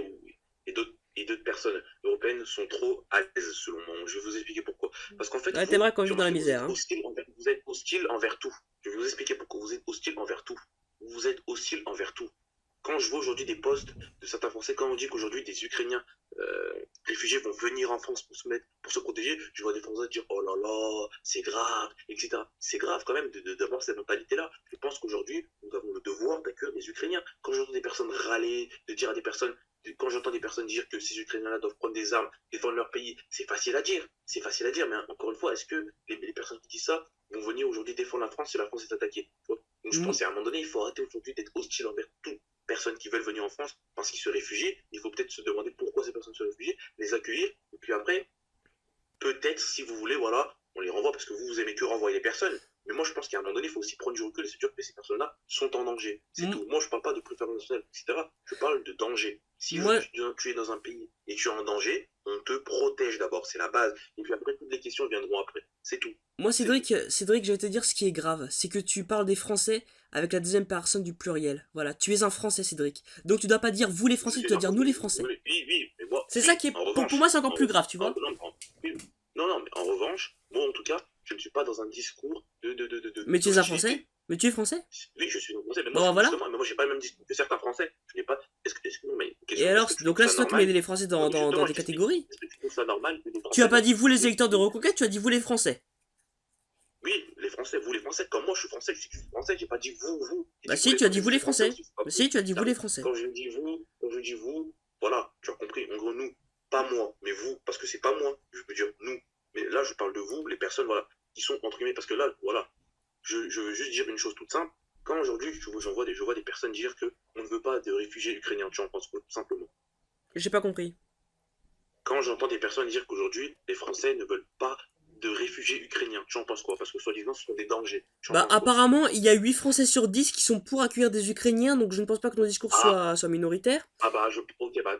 et d'autres personnes européennes sont trop à l'aise, selon moi. Je vais vous expliquer pourquoi. Parce qu'en fait, t'aimerais qu'on vive dans la misère. Vous êtes hostile envers tout. Je vais vous expliquer pourquoi vous êtes hostile envers tout. Vous êtes hostile envers tout. Quand je vois aujourd'hui des posts de certains Français, quand on dit qu'aujourd'hui des Ukrainiens réfugiés vont venir en France pour se protéger, je vois des Français dire oh là là, c'est grave, etc. C'est grave quand même d'avoir cette mentalité-là. Je pense qu'aujourd'hui, nous avons le devoir d'accueillir des Ukrainiens. Quand j'entends des personnes râler, quand j'entends des personnes dire que ces Ukrainiens-là doivent prendre des armes, défendre leur pays, c'est facile à dire. C'est facile à dire, mais encore une fois, est-ce que les personnes qui disent ça vont venir aujourd'hui défendre la France si la France est attaquée? Donc je pense qu'à un moment donné, il faut arrêter aujourd'hui d'être hostile envers tout. Personnes qui veulent venir en France parce qu'ils se réfugient, il faut peut-être se demander pourquoi ces personnes se réfugient, les accueillir, et Puis après, peut-être, si vous voulez, voilà, on les renvoie parce que vous aimez que renvoyer les personnes. Mais moi, je pense qu'à un moment donné, il faut aussi prendre du recul et se dire que ces personnes-là sont en danger. C'est tout. Moi, je parle pas de préférence nationale, etc. Je parle de danger. Si Moi, tu es dans un pays et tu es en danger, on te protège d'abord. C'est la base. Et puis après, toutes les questions viendront après. C'est tout. moi Cédric, je vais te dire ce qui est grave. C'est que tu parles des Français avec la deuxième personne du pluriel. Voilà, tu es un Français, Cédric. Donc tu dois pas dire vous les Français, tu dois dire nous les Français. Oui, mais moi, C'est ça qui est. Pour moi, c'est encore plus grave, tu vois. Non, mais en revanche, moi, en tout cas, je ne suis pas dans un discours Mais tu es un Français? Mais tu es français? Oui, je suis un Français, mais Bon, moi, voilà. mais moi, j'ai pas le même discours que certains Français. Je n'ai pas. Non, mais Et alors, donc là, c'est toi qui mets les Français dans des catégories? Est-ce que tu trouves ça normal que les Tu as Français- pas dit vous les électeurs de Reconquête, tu as dit vous les Français. Oui, les Français, vous les Français, comme moi, je suis français, je suis français, j'ai pas dit vous. J'ai Bah dit si, les tu as dit vous les Français, Français. Bah si, tu as dit vous les Français. Quand je dis vous, voilà, tu as compris, en gros, nous, pas moi, mais vous, parce que c'est pas moi, je veux dire nous. Mais là, je parle de vous, les personnes, voilà, qui sont entre guillemets, parce que là, voilà, je veux juste dire une chose toute simple. Quand aujourd'hui, je vois des personnes dire que on ne veut pas de réfugiés ukrainiens, tu en penses quoi, tout simplement? J'ai pas compris. Quand j'entends des personnes dire qu'aujourd'hui, les Français ne veulent pas de réfugiés ukrainiens, tu en penses quoi? Parce que soi-disant, ce sont des dangers. Tu en Bah penses quoi? apparemment, il y a 8 Français sur 10 qui sont pour accueillir des Ukrainiens, donc je ne pense pas que nos discours soient minoritaires. Ah bah, ok, bah,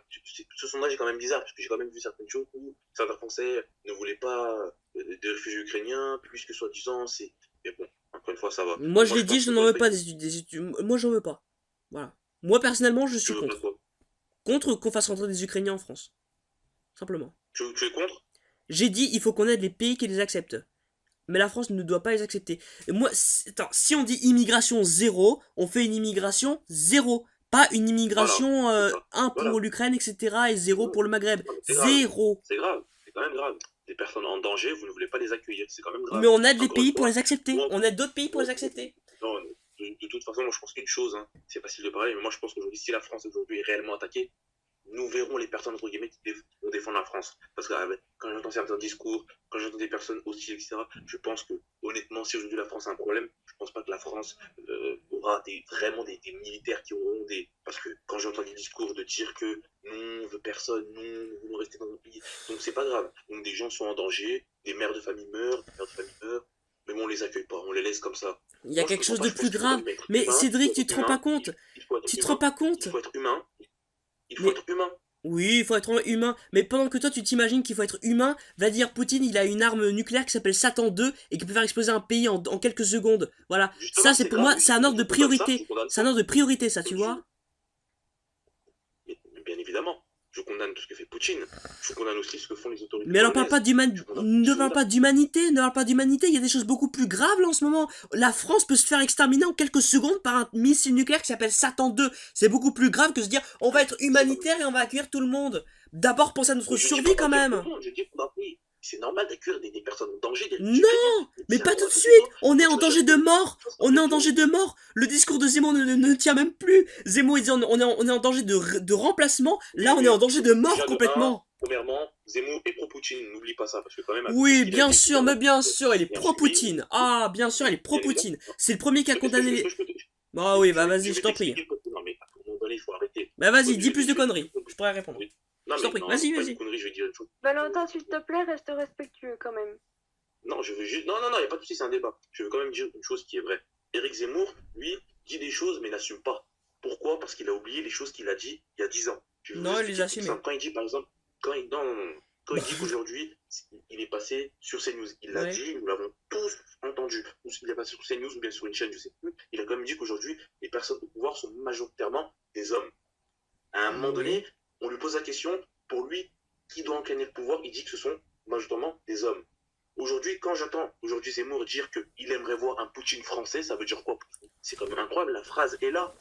ce sondage est quand même bizarre, parce que j'ai quand même vu certaines choses où certains Français ne voulaient pas de réfugiés ukrainiens, puisque soi-disant, c'est... Mais bon, encore une fois, ça va. Moi je l'ai dit, pense je que n'en le veux pas truc, des études. Moi j'en veux pas. Voilà. Moi personnellement, je tu suis veux pas contre. quoi? Contre qu'on fasse rentrer des Ukrainiens en France. Simplement. Tu es contre? J'ai dit, il faut qu'on aide les pays qui les acceptent. Mais la France ne doit pas les accepter. Et moi, attends, si on dit immigration zéro, on fait une immigration zéro. Pas une immigration Voilà, c'est ça. 1 pour Voilà. l'Ukraine, etc. et 0 pour le Maghreb. Non, mais c'est grave. Zéro. C'est grave, c'est quand même grave. Des personnes en danger, vous ne voulez pas les accueillir, c'est quand même grave. Mais on aide les Encore pays une pour fois, les accepter. moi- On aide d'autres pays pour les accepter. Non, de toute façon, moi je pense qu'une chose, hein, c'est facile de parler, mais moi je pense qu'aujourd'hui, si la France aujourd'hui est réellement attaquée, nous verrons les personnes entre guillemets qui vont défendre la France. Parce que quand j'entends certains discours, quand j'entends des personnes hostiles, etc., je pense que honnêtement, si aujourd'hui la France a un problème, je pense pas que la France aura vraiment des militaires qui auront des... Parce que quand j'entends des discours de dire que non, on veut personne, non, nous voulons rester dans notre pays, donc c'est pas grave. Donc des gens sont en danger, des mères de famille meurent, mais bon, on les accueille pas, on les laisse comme ça. Il y a Moi, je quelque comprends chose pas, de je pense plus qu'il faut grave. quand même être Mais humain, Cédric, il tu faut te être rends pas humain, compte. il faut être Tu te humain, rends pas compte. il faut être humain. Il faut Mais- être humain. Oui, il faut être humain. Mais pendant que toi, tu t'imagines qu'il faut être humain, Vladimir Poutine, il a une arme nucléaire qui s'appelle Satan 2 et qui peut faire exploser un pays en quelques secondes. Voilà. Justement, Ça, c'est pour moi, grave, c'est un ordre de je condamne ça, priorité. je condamne C'est un ça. ordre de priorité, ça, tu vois. Mais bien évidemment, je condamne tout ce que fait Poutine. Je condamne aussi ce que font les autorités Mais alors parle pas polonaises. ne parle pas d'humanité, ne parle pas d'humanité, il y a des choses beaucoup plus graves là en ce moment. La France peut se faire exterminer en quelques secondes par un missile nucléaire qui s'appelle Satan 2. C'est beaucoup plus grave que se dire on va être humanitaire et on va accueillir tout le monde. D'abord pense à notre Je dis survie pas quand d'accueillir même. tout le monde, je dis bah oui, c'est normal d'accueillir des personnes en danger, des Non, mais pas tout de suite. On est en danger de mort. On est en danger de mort. Le discours de Zemmour ne tient même plus. Zemmour il dit on est en danger de remplacement. Là on est en danger de mort Déjà, complètement. Premièrement, Zemmour est pro-Poutine, n'oublie pas ça, parce que quand même... Oui, bien sûr, mais bien sûr, il est pro-Poutine. Ah, bien sûr, il est pro-Poutine. C'est le premier qui a condamné les... Ah oui, bah vas-y, je t'en prie. Non mais à un moment donné, il faut arrêter. Bah vas-y, dis plus de conneries. Je pourrais répondre. Non, Je t'en mais prie, non, vas-y, pas vas-y. une connerie, je vais dire une chose. Valentin, s'il te plaît, reste respectueux quand même. Non, je veux juste... Non, il n'y a pas de souci, c'est un débat. Je veux quand même dire une chose qui est vraie. Éric Zemmour, lui, dit des choses, mais n'assume pas. Pourquoi? Parce qu'il a oublié les choses qu'il a dit il y a 10 ans. Non, il les a assumées. Quand il dit, par exemple, quand il dit qu'aujourd'hui, il est passé sur CNews, il l'a dit, nous l'avons tous entendu. Il est passé sur CNews ou bien sur une chaîne, je sais plus. Il a quand même dit qu'aujourd'hui, les personnes au pouvoir sont majoritairement des hommes. À un moment donné, on lui pose la question, pour lui, qui doit incarner le pouvoir? Il dit que ce sont majoritairement des hommes. Aujourd'hui, quand j'entends aujourd'hui Zemmour dire qu'il aimerait voir un Poutine français, ça veut dire quoi? C'est quand même incroyable, la phrase est là.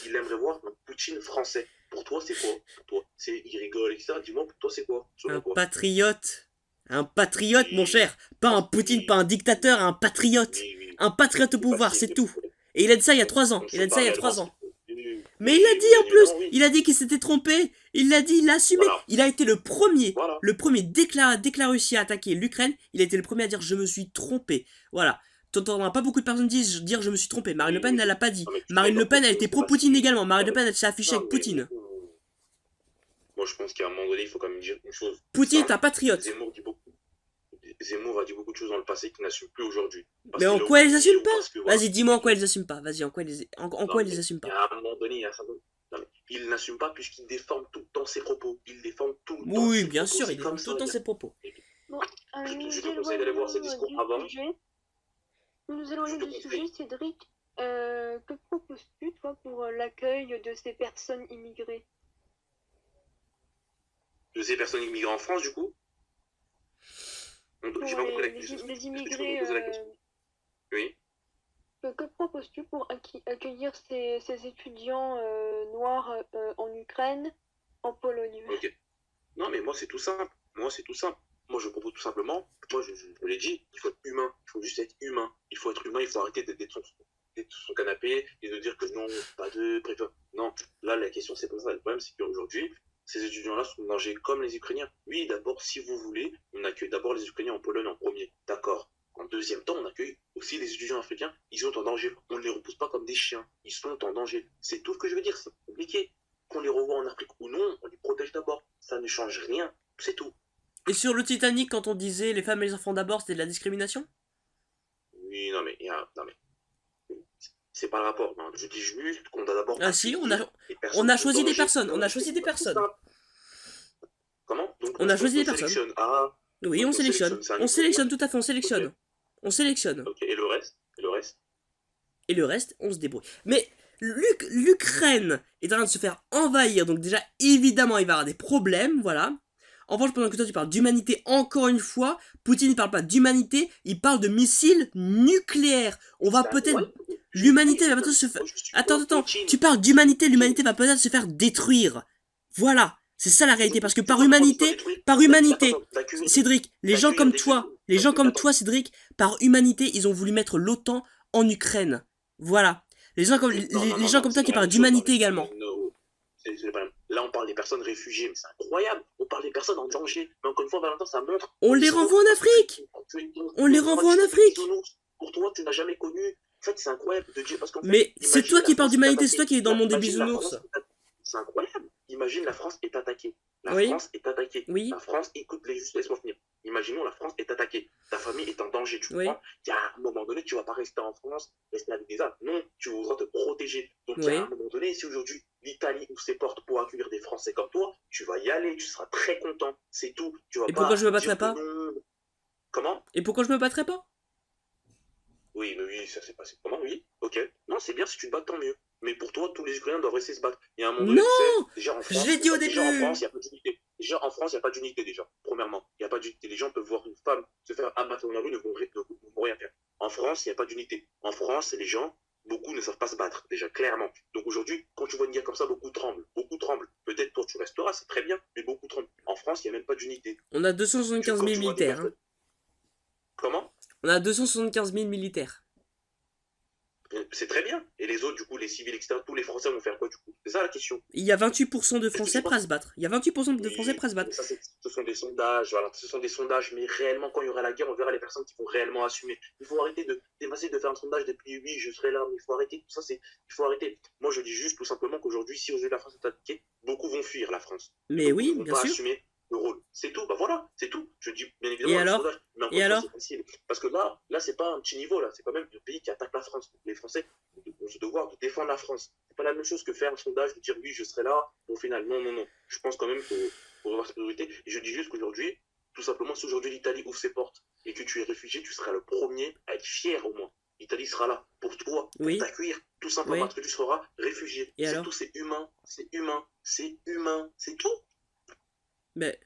Il aimerait voir un Poutine français. Pour toi, c'est quoi? Pour toi, il rigole, etc. Dis-moi, pour toi, c'est quoi? Un patriote. Un patriote, mon cher. Pas un Poutine, pas un dictateur, un patriote. Un patriote au pouvoir, c'est tout. Et il a dit ça il y a 3 ans. Mais il l'a dit en plus. Il a dit qu'il s'était trompé. Il l'a dit, il l'a assumé. Voilà. Il a été le premier. Voilà. Le premier, dès que la Russie a attaqué l'Ukraine, il a été le premier à dire je me suis trompé. Voilà. T'entendras pas beaucoup de personnes dire je me suis trompé. Marine Le Pen, elle l'a pas dit. Marine Le Pen, elle était pro-Poutine également. Marine Le Pen, elle s'est affichée avec Poutine. moi je pense qu'à un moment donné, il faut quand même dire une chose Poutine est simple. un patriote. Zemmour a dit beaucoup de choses dans le passé qu'il n'assume plus aujourd'hui. Parce Mais en qu'il a quoi ils oublié assument ou pas? parce que voilà. Vas-y, dis-moi en quoi ils assument pas. Vas-y, en Non, quoi ils les mais assument il y pas? a un moment donné, il y a ça. Non, mais il n'assume pas puisqu'il déforme tout le temps ses propos. Il déforme tout le temps Oui, ses bien propos. sûr, C'est il comme défend tout ça. le temps ses propos. Bon, Je nous te conseille d'aller voir ses éloignons discours du avant. sujet. Nous Je éloignons te du conseille. sujet, Cédric. Que proposes-tu, toi, pour l'accueil de ces personnes immigrées? De ces personnes immigrées en France, du coup, j'ai Pour pas compris la les question. Est-ce que tu peux me immigrés, poser la question? Oui. que proposes-tu pour accueillir ces étudiants noirs en Ukraine, en Pologne? Ok. Non, mais moi, c'est tout simple. Moi, c'est tout simple. Moi, je propose tout simplement, moi, je l'ai dit, il faut être humain. Il faut juste être humain. Il faut être humain. Il faut arrêter d'être sur son canapé et de dire que non, pas de prépa. Non, là, la question, c'est pas ça. Le problème, c'est qu'aujourd'hui, ces étudiants-là sont en danger comme les Ukrainiens. Oui, d'abord, si vous voulez, on accueille d'abord les Ukrainiens en Pologne en premier. D'accord. En deuxième temps, on accueille aussi les étudiants africains. Ils sont en danger. On ne les repousse pas comme des chiens. Ils sont en danger. C'est tout ce que je veux dire. C'est compliqué. Qu'on les revoie en Afrique ou non, on les protège d'abord. Ça ne change rien. C'est tout. Et sur le Titanic, quand on disait les femmes et les enfants d'abord, c'était de la discrimination? Oui, non, mais, non, mais c'est pas le rapport. Non, je dis juste qu'on a d'abord Ah si, accueillir les on personnes a en choisi des danger. personnes, on Non, a choisi des c'est tout personnes. ça. Comment? Donc, On a choisi des personnes. sélectionne. Ah, Oui, ok, on sélectionne. c'est un On sélectionne, équilibre. tout à fait, on sélectionne. Ok, On sélectionne. ok. Et le reste? Et le reste? Et le reste, on se débrouille. Mais l'Ukraine est en train de se faire envahir, donc déjà, évidemment, il va y avoir des problèmes, voilà. En revanche, pendant que toi tu parles d'humanité, encore une fois, Poutine ne parle pas d'humanité, il parle de missiles nucléaires. On va C'est peut-être... incroyable. L'humanité va peut-être se faire... Moi, je suis Attends, pour attends, Poutine. tu parles d'humanité, l'humanité va peut-être se faire détruire. Voilà, c'est ça la réalité, parce que C'est quoi qu'on soit détruit? par Attends, humanité, d'accueillir Cédric, des trucs. les gens comme Attends, toi, Cédric, par humanité, ils ont voulu mettre l'OTAN en Ukraine. Voilà. Les gens comme toi c'est qui pas la parlent même chose. Non, d'humanité également. no. C'est pas la même. Là, on parle des personnes réfugiées, mais c'est incroyable. On parle des personnes en danger. Mais encore une fois, Valentin, ça montre. On les renvoie en Afrique. On les renvoie en Afrique. Pour toi, tu n'as jamais connu. En fait, c'est incroyable de dire. Parce qu'en fait, Mais c'est imagine toi la qui parles France est d'humanité, c'est attaquée. toi qui es dans le monde des Imagine la bisounours. France. C'est incroyable. Imagine la France est attaquée. La Oui. France est attaquée. Oui. La France, écoute, juste laisse-moi finir. Imaginons la France est attaquée. Ta famille est en danger, tu Oui. comprends? Il y a un moment donné, tu vas pas rester en France, rester avec des armes. Non, tu voudras te protéger. Donc, il y a un moment donné, si aujourd'hui l'Italie ouvre ses portes pour accueillir des Français comme toi, tu vas y aller, tu seras très content. C'est tout. Tu vas Et pas pourquoi je me battrais dire pas? non. Comment? Et pourquoi je me battrais pas? Oui, mais oui, ça s'est passé. Comment? Oui, ok. Non, c'est bien, si tu te bats, tant mieux. Mais pour toi, tous les Ukrainiens doivent rester se battre. Il y a un moment donné, tu sais, déjà en France, Je l'ai dit au déjà en début. France, il n'y a pas d'unité. Déjà en France, il n'y a pas d'unité, déjà. Premièrement, il n'y a pas d'unité. Les gens peuvent voir une femme se faire abattre dans la rue, ne vont rien faire. En France, il n'y a pas d'unité. En France, les gens, beaucoup ne savent pas se battre, déjà, clairement. Donc aujourd'hui, quand tu vois une guerre comme ça, beaucoup tremblent. Beaucoup tremblent. Peut-être toi, tu resteras, c'est très bien, mais beaucoup tremblent. En France, il n'y a même pas d'unité. On a 275 000 militaires. Hein. Comment? On a 275 000 militaires. C'est très bien. Et les autres, du coup, les civils, etc., tous les Français vont faire quoi, du coup? C'est ça la question. Il y a 28% de Français prêts à se battre. Il y a 28% de Français prêts à se battre. Ça, ce sont des sondages, voilà. Ce sont des sondages, mais réellement, quand il y aura la guerre, on verra les personnes qui vont réellement assumer. Il faut arrêter de dépasser de faire un sondage depuis oui, je serai là, mais il faut arrêter. Tout ça, il faut arrêter. Moi, je dis juste tout simplement qu'aujourd'hui, si aujourd'hui la France est attaquée, beaucoup vont fuir la France. Mais oui, ils vont bien pas sûr. assumer le rôle. C'est tout, bah voilà, c'est tout. Je dis bien évidemment, Et alors sondage, mais Et alors c'est facile. Parce que là, c'est pas un petit niveau, là, c'est quand même le pays qui attaque la France. Les Français ont ce devoir de défendre la France. C'est pas la même chose que faire un sondage, de dire oui, je serai là, au final. Non, non, non. Je pense quand même qu'il faut avoir cette priorité. Et je dis juste qu'aujourd'hui, tout simplement, si aujourd'hui l'Italie ouvre ses portes et que tu es réfugié, tu seras le premier à être fier au moins. L'Italie sera là pour toi, pour t'accueillir, tout simplement parce que tu seras réfugié. C'est tout, c'est humain, c'est humain, c'est humain, c'est tout. Mais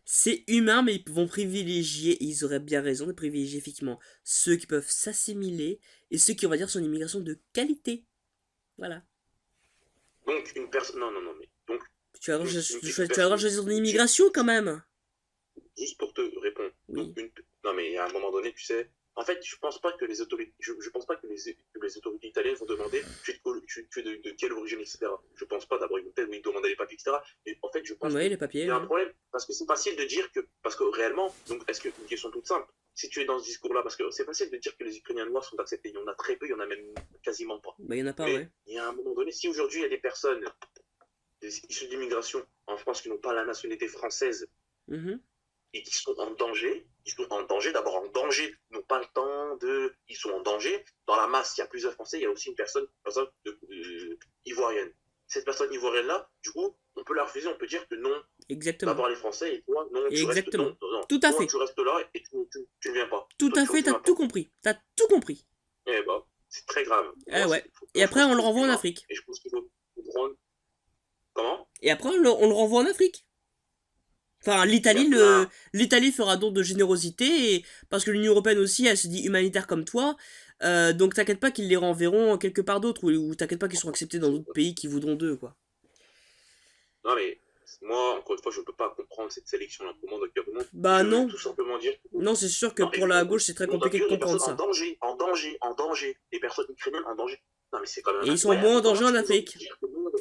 c'est humain, mais ils vont privilégier, et ils auraient bien raison de privilégier effectivement ceux qui peuvent s'assimiler et ceux qui, on va dire, sont une immigration de qualité. Voilà. Donc, une personne. Non, mais. Donc. Tu as le droit de choisir ton immigration quand même. Juste pour te répondre. Oui. Donc, non, mais à un moment donné, tu sais. En fait, je pense pas que les autorités, je pense pas que les autorités italiennes vont demander tu es de quelle origine, etc. Je pense pas. D'abord, ils vont peut-être demander les papiers, etc. Mais en fait, je pense les papiers, qu'il y a un problème. Parce que c'est facile de dire que. Parce que réellement, donc, est-ce que une question toute simple, si tu es dans ce discours-là, parce que c'est facile de dire que les Ukrainiens noirs sont acceptés. Il y en a très peu, il y en a même quasiment pas. Bah, il y en a pas, mais il y a un moment donné, si aujourd'hui il y a des personnes des issus d'immigration en France qui n'ont pas la nationalité française Mhm. et qui sont en danger. Ils sont en danger, d'abord en danger, ils n'ont pas le temps de. Ils sont en danger. Dans la masse, il y a plusieurs Français, il y a aussi une personne ivoirienne. Cette personne ivoirienne-là, du coup, on peut la refuser, on peut dire que non, Exactement. d'abord les Français, et toi, non, tu restes. Exactement. Non, non, non. Tout à Toi, fait. tu restes là et tu ne viens pas. Tout Toi, à fait, tu t'as viens pas. tout compris. T'as tout compris. Eh ben, c'est très grave. Ah ouais. Et Moi, je après, pense on qu'il le faut être renvoie en humain, Afrique. et je pense qu'il faut comprendre. Comment? Et après, on le renvoie en Afrique. Enfin, Il y a plein. l'Italie fera don de générosité, parce que l'Union Européenne aussi, elle se dit humanitaire comme toi. Donc t'inquiète pas qu'ils les renverront quelque part d'autre, ou t'inquiète pas qu'ils seront acceptés dans d'autres pays qui voudront d'eux, quoi. Non, mais moi, encore une fois, je ne peux pas comprendre cette sélection-là. Pour moi, monde, Bah je veux non. tout simplement dire que Non, c'est sûr que non, pour la gauche, c'est très on doit compliqué de accueillir les comprendre personnes en ça. danger, en danger, en danger. Les personnes ukrainiennes en danger. Non, mais c'est quand même Et ils sont incroyable. moins en Mais comment danger en tu peux Afrique. dire que le monde.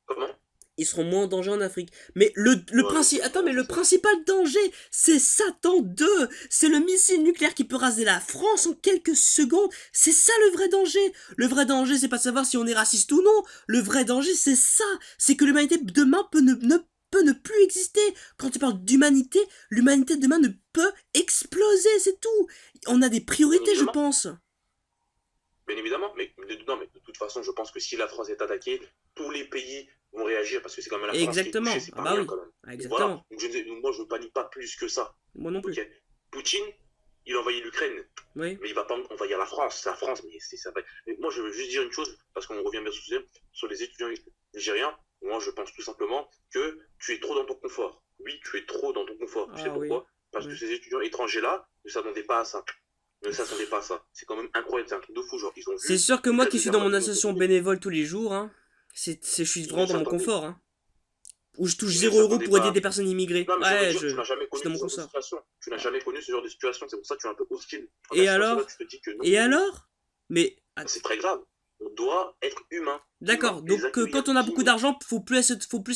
Comment? Ils seront moins en danger en Afrique. Mais Ouais, mais c'est attends, mais vraiment le ça. principal danger, c'est Satan 2. C'est le missile nucléaire qui peut raser la France en quelques secondes. C'est ça le vrai danger. Le vrai danger, c'est pas de savoir si on est raciste ou non. Le vrai danger, c'est ça. C'est que l'humanité demain peut ne plus exister. Quand tu parles d'humanité, l'humanité demain ne peut exploser, c'est tout. On a des Bien priorités, je évidemment. pense. Bien évidemment. Non, mais de toute façon, je pense que si la France est attaquée, tous les pays vont réagir parce que c'est quand même la France qui est touchée, Exactement. c'est Ah pas bah rien oui. quand même. Ah, Donc voilà. exactement. Donc moi, je ne panique pas plus que ça. Moi non plus. Ok. Poutine, il envahit l'Ukraine. Oui. Mais il va pas envahir la France. La France, mais c'est ça. Mais moi, je veux juste dire une chose, parce qu'on revient bien sur les étudiants nigériens. Moi, je pense tout simplement que tu es trop dans ton confort. Oui, tu es trop dans ton confort. Tu sais Ah oui. pourquoi? Parce que Oui. ces étudiants étrangers-là ne s'attendaient pas à ça. Ne s'attendaient pas à ça. C'est quand même incroyable, c'est un truc de fou. Genre, ils ont C'est vu sûr que moi l'Ukraine qui se suis faire dans mon invader association bénévole tous les jours, hein, je suis ils ne vraiment dans mon s'attendaient confort, hein, où je touche ils ne 0 € s'attendaient pour aider pas. des personnes immigrées. Non, mais je veux Ouais, dire, tu n'as jamais je suis connu dans ce mon genre de confort. situation. Tu n'as Ah. jamais connu ce genre de situation. C'est pour ça que tu es un peu hostile Et envers ces personnes-là. alors? Tu te dis que non, Et alors? Mais c'est très grave. On doit être humain. Humain. d'accord, Les donc accueillir quand on a beaucoup dignes. d'argent, faut plus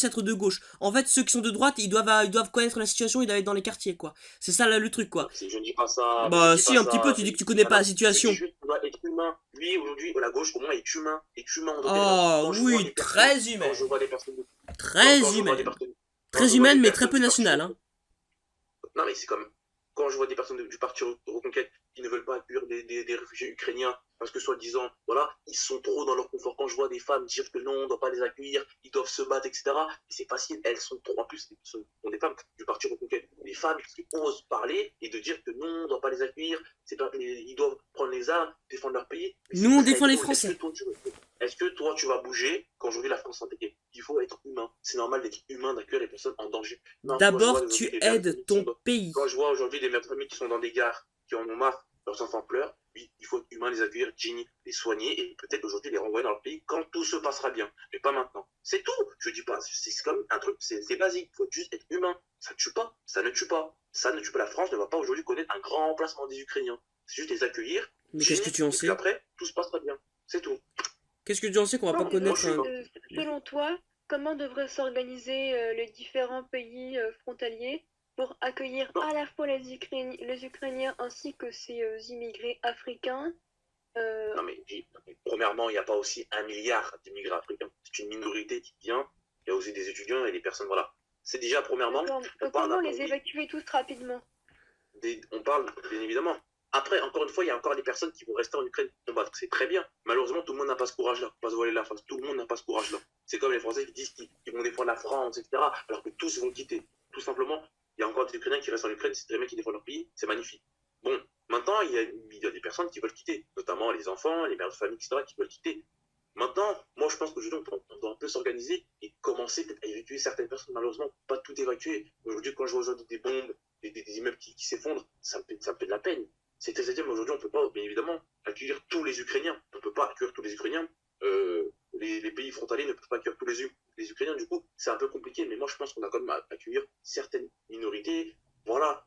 être de gauche. En fait, ceux qui sont de droite, ils doivent connaître la situation, ils doivent être dans les quartiers, quoi. C'est ça là le truc, Non, quoi. je ne dis pas ça, mais je ne Bah dis pas si, un petit peu, ça. tu dis que tu connais Ah pas non, la je dis situation. juste qu'on doit être humain. Lui, aujourd'hui, la gauche, au moins, est humain. Est humain, on doit être humain. Oh Quand je vois des oui, personnes, très quand je humaine. vois des personnes, quand Très je vois des humaine. personnes, quand je Très vois des humaine, mais très personnes peu du parti nationale, hein. non, mais c'est comme quand je vois des personnes du parti Reconquête qui ne veulent pas accueillir des réfugiés ukrainiens parce que soi-disant, voilà, ils sont trop dans leur confort. Quand je vois des femmes dire que non, on ne doit pas les accueillir, ils doivent se battre, etc. C'est facile, elles sont trop. En plus, ce sont des femmes du parti Reconquête. Des femmes qui osent parler et de dire que non, on ne doit pas les accueillir, pas, ils doivent prendre les armes, défendre leur pays. Mais Nous, c'est on très défend les drôle. Français. Est-ce que toi, tu vas bouger quand je vis la France attaquée? Il faut être humain. C'est normal d'être humain, d'accueillir les personnes en danger. Non, quand je vois D'abord, aujourd'hui tu des mères de aides famille qui sont ton pays. quand je vois aujourd'hui des mères de famille qui sont dans des gares, qui en ont marre, leurs enfants pleurent, oui, il faut être humain, les accueillir, dignes, les soigner et peut-être aujourd'hui les renvoyer dans leur pays quand tout se passera bien, mais pas maintenant. C'est tout. Je dis pas, c'est comme un truc, c'est basique. Il faut juste être humain. Ça ne tue pas. Ça ne tue pas. Ça ne tue pas. La France ne va pas aujourd'hui connaître un grand remplacement des Ukrainiens. C'est juste les accueillir, Mais qu'est-ce que dignes, tu en et puis sais? après, tout se passera bien. C'est tout. Qu'est-ce que tu en sais qu'on va pas Non, Moi, je connaître suis un... humain. selon toi, comment devraient s'organiser les différents pays frontaliers pour accueillir Non, à la fois les Ukrainiens ainsi que ces immigrés africains non, mais premièrement, il n'y a pas aussi 1 milliard d'immigrés africains. C'est une minorité qui vient. Il y a aussi des étudiants et des personnes, voilà. C'est déjà, premièrement, D'accord. on parle Comment d'un les oui, évacuer tous rapidement? on parle, bien évidemment. Après, encore une fois, il y a encore des personnes qui vont rester en Ukraine combattre. C'est très bien. Malheureusement, tout le monde n'a pas ce courage-là. Pas se voiler la face. Tout le monde n'a pas ce courage-là. C'est comme les Français qui disent qu'ils vont défendre la France, etc. Alors que tous vont quitter. Tout simplement, il y a encore des Ukrainiens qui restent en Ukraine. C'est très bien qu'ils défendent leur pays. C'est magnifique. Bon, maintenant, il y a des personnes qui veulent quitter. Notamment les enfants, les mères de famille, etc. qui veulent quitter. Maintenant, moi, je pense qu'aujourd'hui, on doit un peu s'organiser et commencer peut-être à évacuer certaines personnes. Malheureusement, pas tout évacuer. Aujourd'hui, quand je vois aujourd'hui des bombes, des immeubles qui s'effondrent, ça me fait de la peine. C'est-à-dire, mais aujourd'hui, on ne peut pas, bien évidemment, accueillir tous les Ukrainiens. On ne peut pas accueillir tous les Ukrainiens. Les pays frontaliers ne peuvent pas accueillir tous les Ukrainiens. Du coup, c'est un peu compliqué. Mais moi, je pense qu'on a quand même à accueillir certaines minorités. Voilà.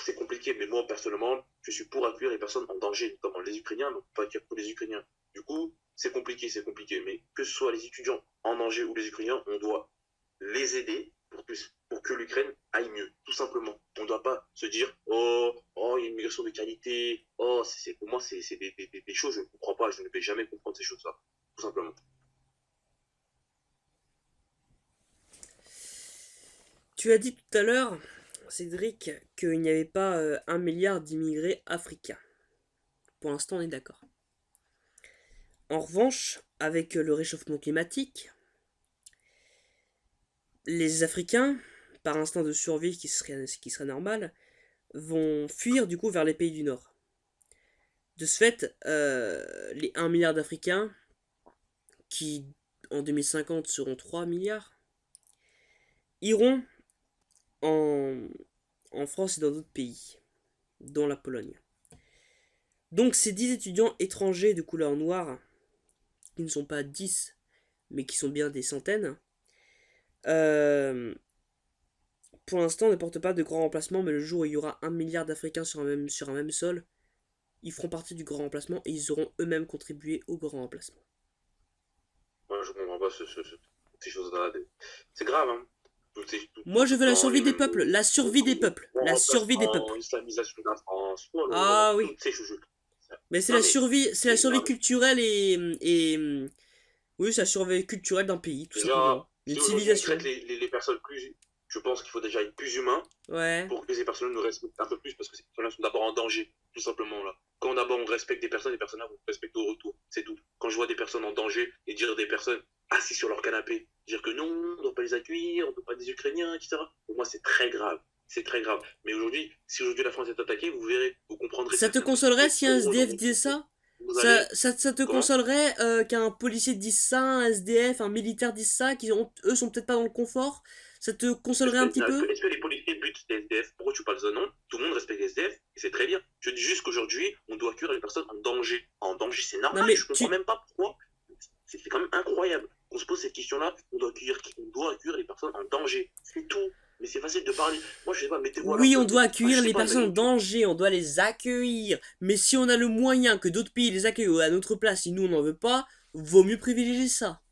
C'est compliqué. Mais moi, personnellement, je suis pour accueillir les personnes en danger, notamment les Ukrainiens. Mais on ne peut pas accueillir tous les Ukrainiens. Du coup, c'est compliqué, c'est compliqué. Mais que ce soit les étudiants en danger ou les Ukrainiens, on doit les aider pour que l'Ukraine aille mieux, tout simplement. On ne doit pas se dire il y a une migration de qualité. Pour moi, c'est des choses, je ne comprends pas, je ne vais jamais comprendre ces choses-là, tout simplement. Tu as dit tout à l'heure, Cédric, qu'il n'y avait pas 1 milliard d'immigrés africains. Pour l'instant, on est d'accord. En revanche, avec le réchauffement climatique, les Africains, par instinct de survie qui serait normal, vont fuir du coup vers les pays du Nord. De ce fait, les 1 milliard d'Africains, qui en 2050 seront 3 milliards, iront en, en France et dans d'autres pays, dont la Pologne. Donc ces 10 étudiants étrangers de couleur noire, qui ne sont pas 10, mais qui sont bien des centaines, pour l'instant ne portent pas de grand remplacement, mais le jour où il y aura 1 milliard d'Africains sur un même sol, ils feront partie du grand remplacement et ils auront eux-mêmes contribué au grand remplacement. Moi, je comprends pas ces choses-là. C'est grave, hein. Moi je veux la survie des les- peuples, la survie des peuples, la survie des peuples. Islamisation de la France. Oh là là, Ah oui, toutes ces choses. mais c'est Non, la mais survie, c'est la c'est survie grave. culturelle et oui, c'est la survie culturelle d'un pays, tout Déjà, simplement, si d'une aujourd'hui on civilisation. traite les personnes plus. Je pense qu'il faut déjà être plus humain Ouais. pour que ces personnes nous respectent un peu plus, parce que ces personnes sont d'abord en danger, tout simplement là. Quand d'abord on respecte des personnes là vont respecter au retour, c'est tout. Quand je vois des personnes en danger et dire des personnes assises sur leur canapé, dire que non, on ne doit pas les accueillir, on ne peut pas des Ukrainiens, etc. Pour moi c'est très grave, c'est très grave. Mais aujourd'hui, si aujourd'hui la France est attaquée, vous verrez, vous comprendrez. Ça te certainement. consolerait si un Oh, SDF disait ça? vous allez. Ça te Comment consolerait qu'un policier dise ça, un SDF, un militaire dise ça, eux sont peut-être pas dans le confort? Ça te consolerait un petit peu? Est-ce que les policiers butent les SDF? Pourquoi tu parles de ça? Non, tout le monde respecte les SDF et c'est très bien. Je dis juste qu'aujourd'hui, on doit accueillir les personnes en danger. En danger, c'est Non normal, mais je comprends même pas pourquoi. C'est quand même incroyable qu'on se pose cette question-là. On doit accueillir les personnes en danger. C'est tout. Mais c'est facile de parler. Moi, je sais pas, mettez-vous à leur oui, on place. doit Enfin, accueillir je sais les pas, personnes en imaginez, danger, on doit les accueillir. Mais si on a le moyen que d'autres pays les accueillent à notre place, si nous on n'en veut pas, vaut mieux privilégier ça.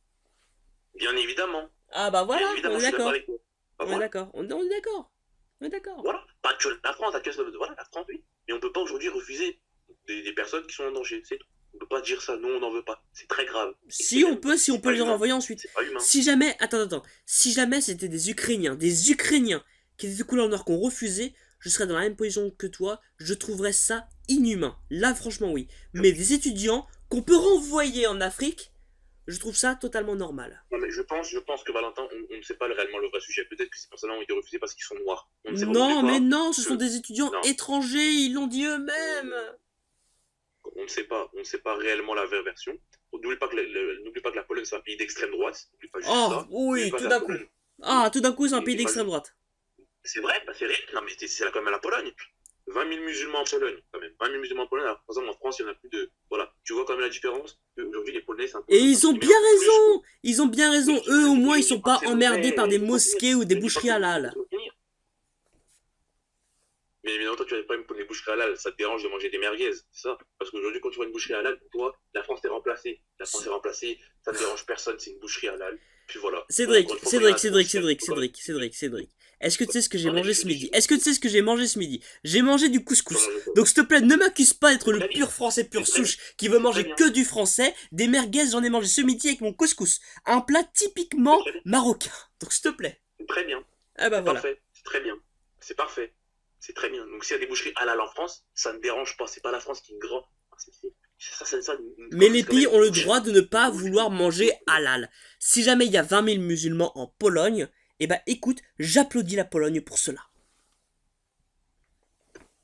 bien évidemment. Ah bah Bien voilà, on évidemment, est je suis d'accord d'accord. avec toi. Bah, On est voilà. d'accord. On est d'accord. On est d'accord. Voilà. Pas que la France, voilà, la France, oui. Mais on peut pas aujourd'hui refuser des personnes qui sont en danger. C'est tout. On peut pas dire ça, non, on n'en veut pas. C'est très grave. Et Si on peut, c'est les pas humain. renvoyer ensuite. C'est pas humain. Si jamais, attends, si jamais c'était des Ukrainiens qui étaient de couleur noire qu'on refusait, je serais dans la même position que toi, je trouverais ça inhumain. Là, franchement, oui. Mais des étudiants qu'on peut renvoyer en Afrique, je trouve ça totalement normal. Non, mais je pense que Valentin, on ne sait pas réellement le vrai sujet. Peut-être que ces personnes-là ont été refusées parce qu'ils sont noirs. On ne sait pas. Non, mais non, ce sont des étudiants Non. étrangers, ils l'ont dit eux-mêmes. On ne sait pas réellement la vraie version. N'oublie pas que la Pologne c'est un pays d'extrême droite. N'oublie pas juste Oh, ça. oui, N'oublie pas tout que d'un la coup. Pologne- Ah, tout d'un coup, c'est un pays n'oublie pas d'extrême droite. C'est vrai, bah c'est réel. Non, mais c'est quand même la Pologne. 20 000 musulmans en Pologne, quand même. 20 000 musulmans en Pologne. Alors, par exemple, en France, il y en a plus de. Voilà. Tu vois quand même la différence. Aujourd'hui, les Polonais, c'est un peu. Et ils ont bien plus- raison. Ils ont bien raison. Mais Eux, au moins, ils je sont dis pas pas que c'est emmerdés mauvais, par des je dis pas que c'est- mosquées ou des je dis pas boucheries que- halal. Mais évidemment, toi, tu as des problèmes pour les boucheries halal. Ça te dérange de manger des merguez, c'est ça? Parce qu'aujourd'hui, quand tu vois une boucherie halal, pour toi, la France est remplacée. La France est remplacée, ça ne dérange personne, c'est une boucherie halal. Puis voilà. Cédric, Encore une fois, quand il y en a Cédric. Est-ce que tu sais ce que j'ai Non, mais mangé je ce te midi? dis- Est-ce que tu sais ce que j'ai mangé ce midi? J'ai mangé du couscous. Comment je- Donc, s'il te plaît, ne m'accuse pas d'être le Très bien. pur français, pur C'est très- souche, qui veut manger bien. que du français. Des merguez, j'en ai mangé ce midi avec mon couscous. Un plat typiquement C'est très bien. marocain. Donc, s'il te plaît. C'est très bien. Ah bah C'est voilà. parfait. C'est très bien. C'est parfait. C'est très bien. Donc s'il y a des boucheries halal en France, ça ne dérange pas. C'est pas la France qui est grand. Mais les pays ont le droit de ne pas vouloir manger halal. Si jamais il y a 20 000 musulmans en Pologne, eh ben écoute, j'applaudis la Pologne pour cela.